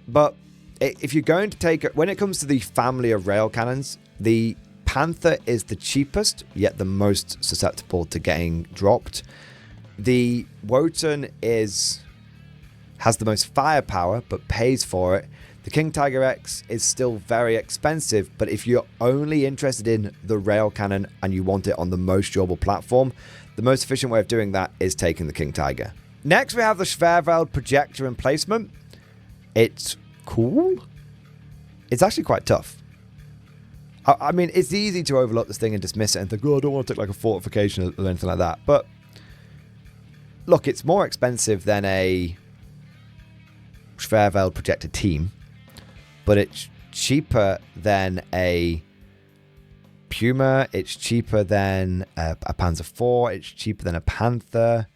But if you're going to take it, when it comes to the family of rail cannons, the Panther is the cheapest, yet the most susceptible to getting dropped. The Wotan has the most firepower, but pays for it. The King Tiger X is still very expensive, but if you're only interested in the rail cannon and you want it on the most durable platform, the most efficient way of doing that is taking the King Tiger. Next, we have the Schwerveld projector emplacement. It's cool. It's actually quite tough. I mean, it's easy to overlook this thing and dismiss it and think, oh, I don't want to take like a fortification or anything like that. But look, it's more expensive than a Schwerveld projector team, but it's cheaper than a Puma. It's cheaper than a Panzer IV. It's cheaper than a Panther.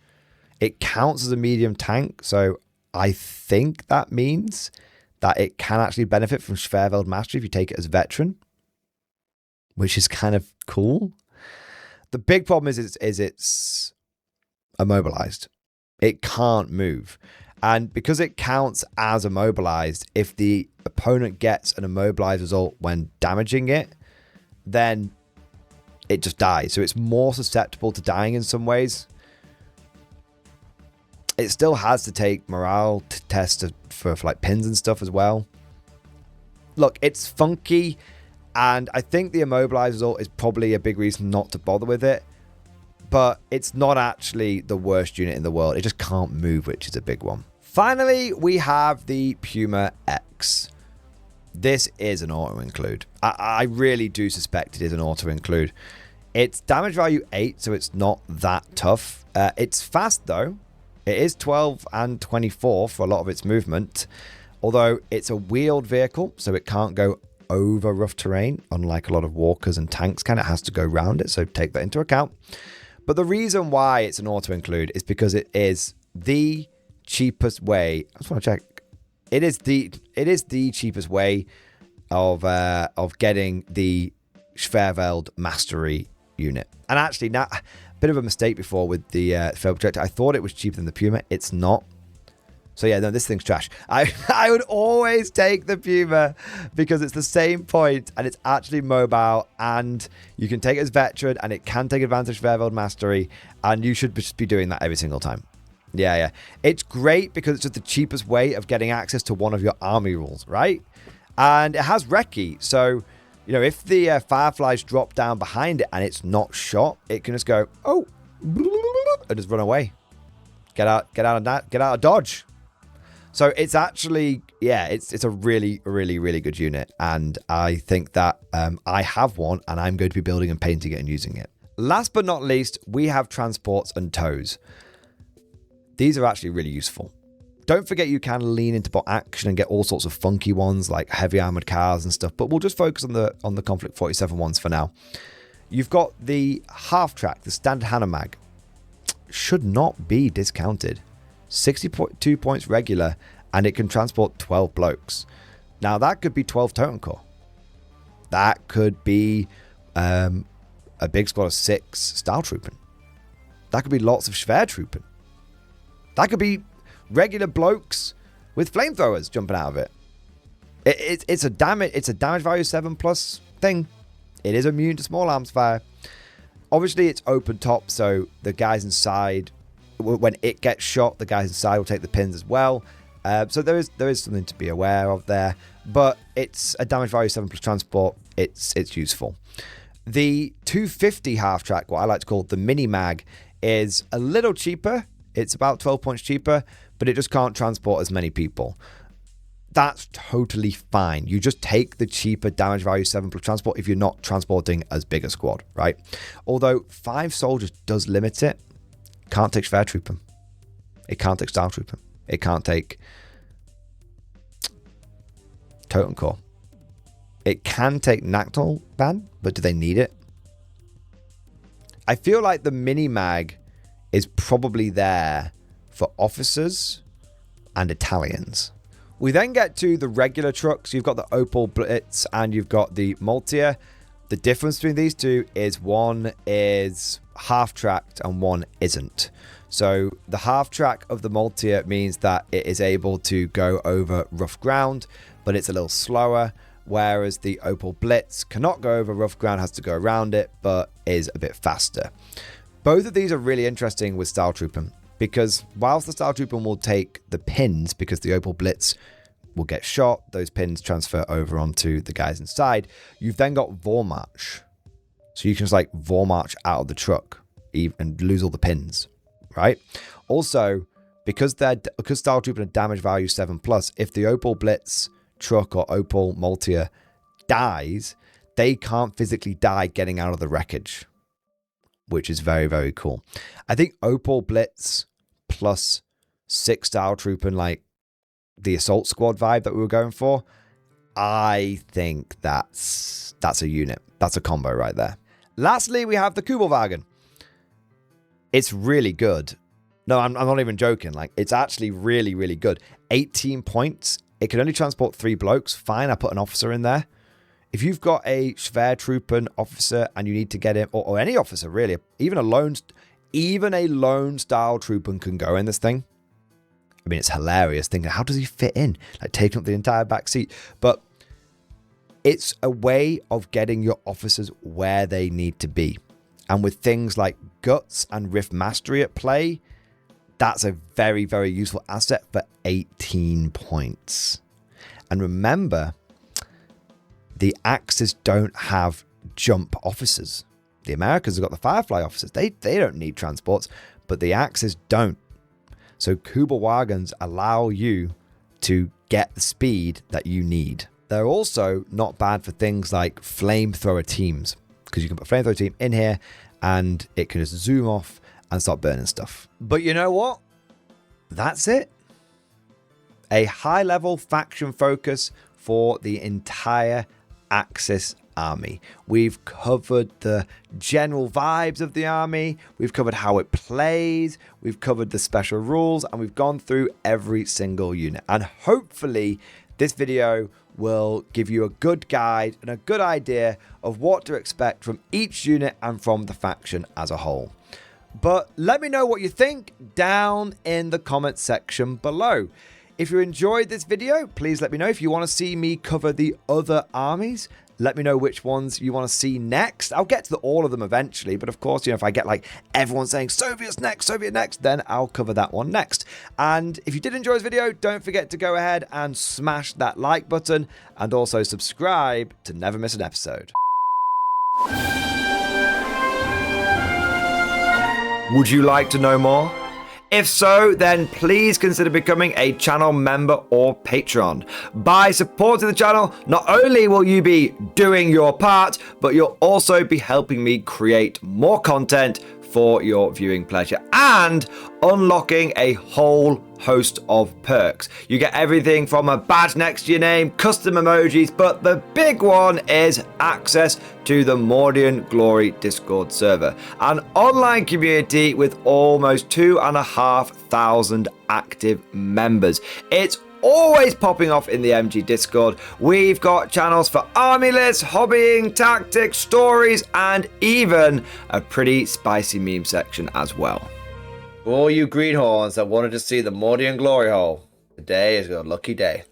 It counts as a medium tank, so I think that means that it can actually benefit from Schwerveld Mastery if you take it as veteran, which is kind of cool. The big problem is it's immobilized. It can't move. And because it counts as immobilized, if the opponent gets an immobilized result when damaging it, then it just dies. So it's more susceptible to dying in some ways. It still has to take morale tests for like pins and stuff as well. Look, it's funky, and I think the immobilized result is probably a big reason not to bother with it. But it's not actually the worst unit in the world. It just can't move, which is a big one. Finally, we have the Puma X. This is an auto-include. I really do suspect it is an auto-include. It's damage value 8, so it's not that tough. It's fast, though. It is 12 and 24 for a lot of its movement. Although it's a wheeled vehicle, so it can't go over rough terrain, unlike a lot of walkers and tanks can. It has to go around it, so take that into account. But the reason why it's an auto-include is because it is the cheapest way. I just want to check. It is the cheapest way of getting the Schwerveld Mastery unit. And actually, now a bit of a mistake before with the Schwerveld projector. I thought it was cheaper than the Puma. It's not. So yeah, no, this thing's trash. I would always take the Puma because it's the same point and it's actually mobile and you can take it as veteran and it can take advantage of Schwerveld Mastery, and you should just be doing that every single time. Yeah. It's great because it's just the cheapest way of getting access to one of your army rules, right? And it has Recce, so you know, if the Fireflies drop down behind it and it's not shot, it can just go, oh, and just run away. Get out of dodge. So it's actually, yeah, it's a really, really, really good unit. And I think that I have one and I'm going to be building and painting it and using it. Last but not least, we have transports and tows. These are actually really useful. Don't forget you can lean into bot action and get all sorts of funky ones like heavy armored cars and stuff, but we'll just focus on the Konflikt 47 ones for now. You've got the half track, the standard Hanomag. Should not be discounted. 62 points regular, and it can transport 12 blokes. Now that could be 12 Totem Core. That could be a big squad of 6 Style Trooping. That could be lots of Schwer Trooping. That could be regular blokes with flamethrowers jumping out of it. It's a damage value 7+ thing. It is immune to small arms fire. Obviously, it's open top, so the guys inside, when it gets shot, the guys inside will take the pins as well. So there is something to be aware of there, but it's a damage value 7 plus transport. It's useful. The 250 half track, what I like to call the mini mag, is a little cheaper. It's about 12 points cheaper, but it just can't transport as many people. That's totally fine. You just take the cheaper damage value 7 plus transport if you're not transporting as big a squad, right? Although 5 soldiers does limit it. Can't take Schwer Trooper. It can't take Style Trooper. It can't take Totem Core. It can take Nactal Van, but do they need it? I feel like the mini mag is probably there for officers and Italians. We then get to the regular trucks. You've got the Opel Blitz and you've got the Multia. The difference between these two is one is half-tracked and one isn't. So the half-track of the Multia means that it is able to go over rough ground, but it's a little slower, whereas the Opel Blitz cannot go over rough ground, has to go around it, but is a bit faster. Both of these are really interesting with Style Trooper, because whilst the Style Trooper will take the pins, because the Opel Blitz will get shot, those pins transfer over onto the guys inside, you've then got Vormarch. So you can just like Vormarch out of the truck and lose all the pins, right? Also, because Style Trooper are damage value 7+, if the Opel Blitz truck or Opel Multia dies, they can't physically die getting out of the wreckage, which is very, very cool. I think Opel Blitz plus 6 Style Trooper and like the Assault Squad vibe that we were going for, I think that's a unit. That's a combo right there. Lastly, we have the Kubelwagen. It's really good. No, I'm not even joking. Like, it's actually really, really good. 18 points. It can only transport 3 blokes. Fine, I put an officer in there. If you've got a Schwer Trooper officer and you need to get him, or any officer really, even a lone Style Trooper can go in this thing. I mean, it's hilarious thinking, how does he fit in? Like, taking up the entire back seat. But it's a way of getting your officers where they need to be. And with things like Guts and Rift Mastery at play, that's a very, very useful asset for 18 points. And remember, the Axis don't have jump officers. The Americans have got the Firefly officers. They don't need transports, but the Axis don't. So Kubelwagens allow you to get the speed that you need. They're also not bad for things like flamethrower teams, because you can put a flamethrower team in here and it can just zoom off and start burning stuff. But you know what? That's it. A high-level faction focus for the entire Axis army. We've covered the general vibes of the army, we've covered how it plays, we've covered the special rules, and we've gone through every single unit. And hopefully this video will give you a good guide and a good idea of what to expect from each unit and from the faction as a whole. But let me know what you think down in the comment section below. If you enjoyed this video, please let me know. If you want to see me cover the other armies, let me know which ones you want to see next. I'll get to all of them eventually, but of course, if I get like everyone saying Soviet next, then I'll cover that one next. And if you did enjoy this video, don't forget to go ahead and smash that like button and also subscribe to never miss an episode. Would you like to know more? If so, then please consider becoming a channel member or patron. By supporting the channel, not only will you be doing your part, but you'll also be helping me create more content for your viewing pleasure and unlocking a whole host of perks. You get everything from a badge next to your name, custom emojis, but the big one is access to the Mordian Glory Discord server, an online community with almost 2,500 active members. It's always popping off in the MG Discord. We've got channels for army lists, hobbying, tactics, stories, and even a pretty spicy meme section as well. All you greenhorns that wanted to see the Mordian glory hole, today is your lucky day.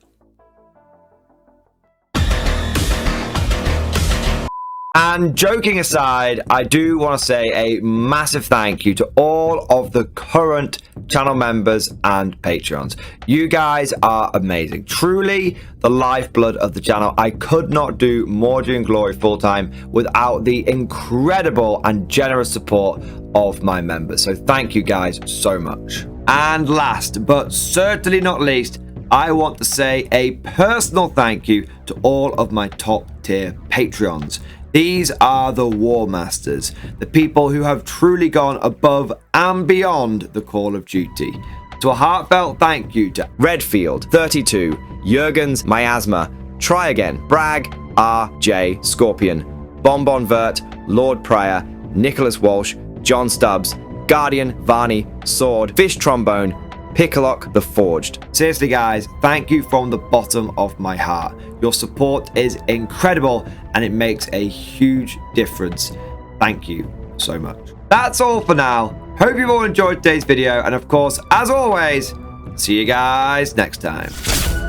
And joking aside, I do want to say a massive thank you to all of the current channel members and Patreons. You guys are amazing. Truly the lifeblood of the channel. I could not do Mordian Glory full-time without the incredible and generous support of my members. So thank you guys so much. And last but certainly not least, I want to say a personal thank you to all of my top tier Patreons. These are the War Masters, the people who have truly gone above and beyond the call of duty. So a heartfelt thank you to Redfield, 32, Jurgens, Miasma, Try Again, Bragg, RJ, Scorpion, Bonbon Vert, Lord Pryor, Nicholas Walsh, John Stubbs, Guardian, Varney, Sword, Fish Trombone, Pickalock the Forged. Seriously guys, thank you from the bottom of my heart. Your support is incredible and it makes a huge difference. Thank you so much. That's all for now. Hope you've all enjoyed today's video, and of course, as always, see you guys next time.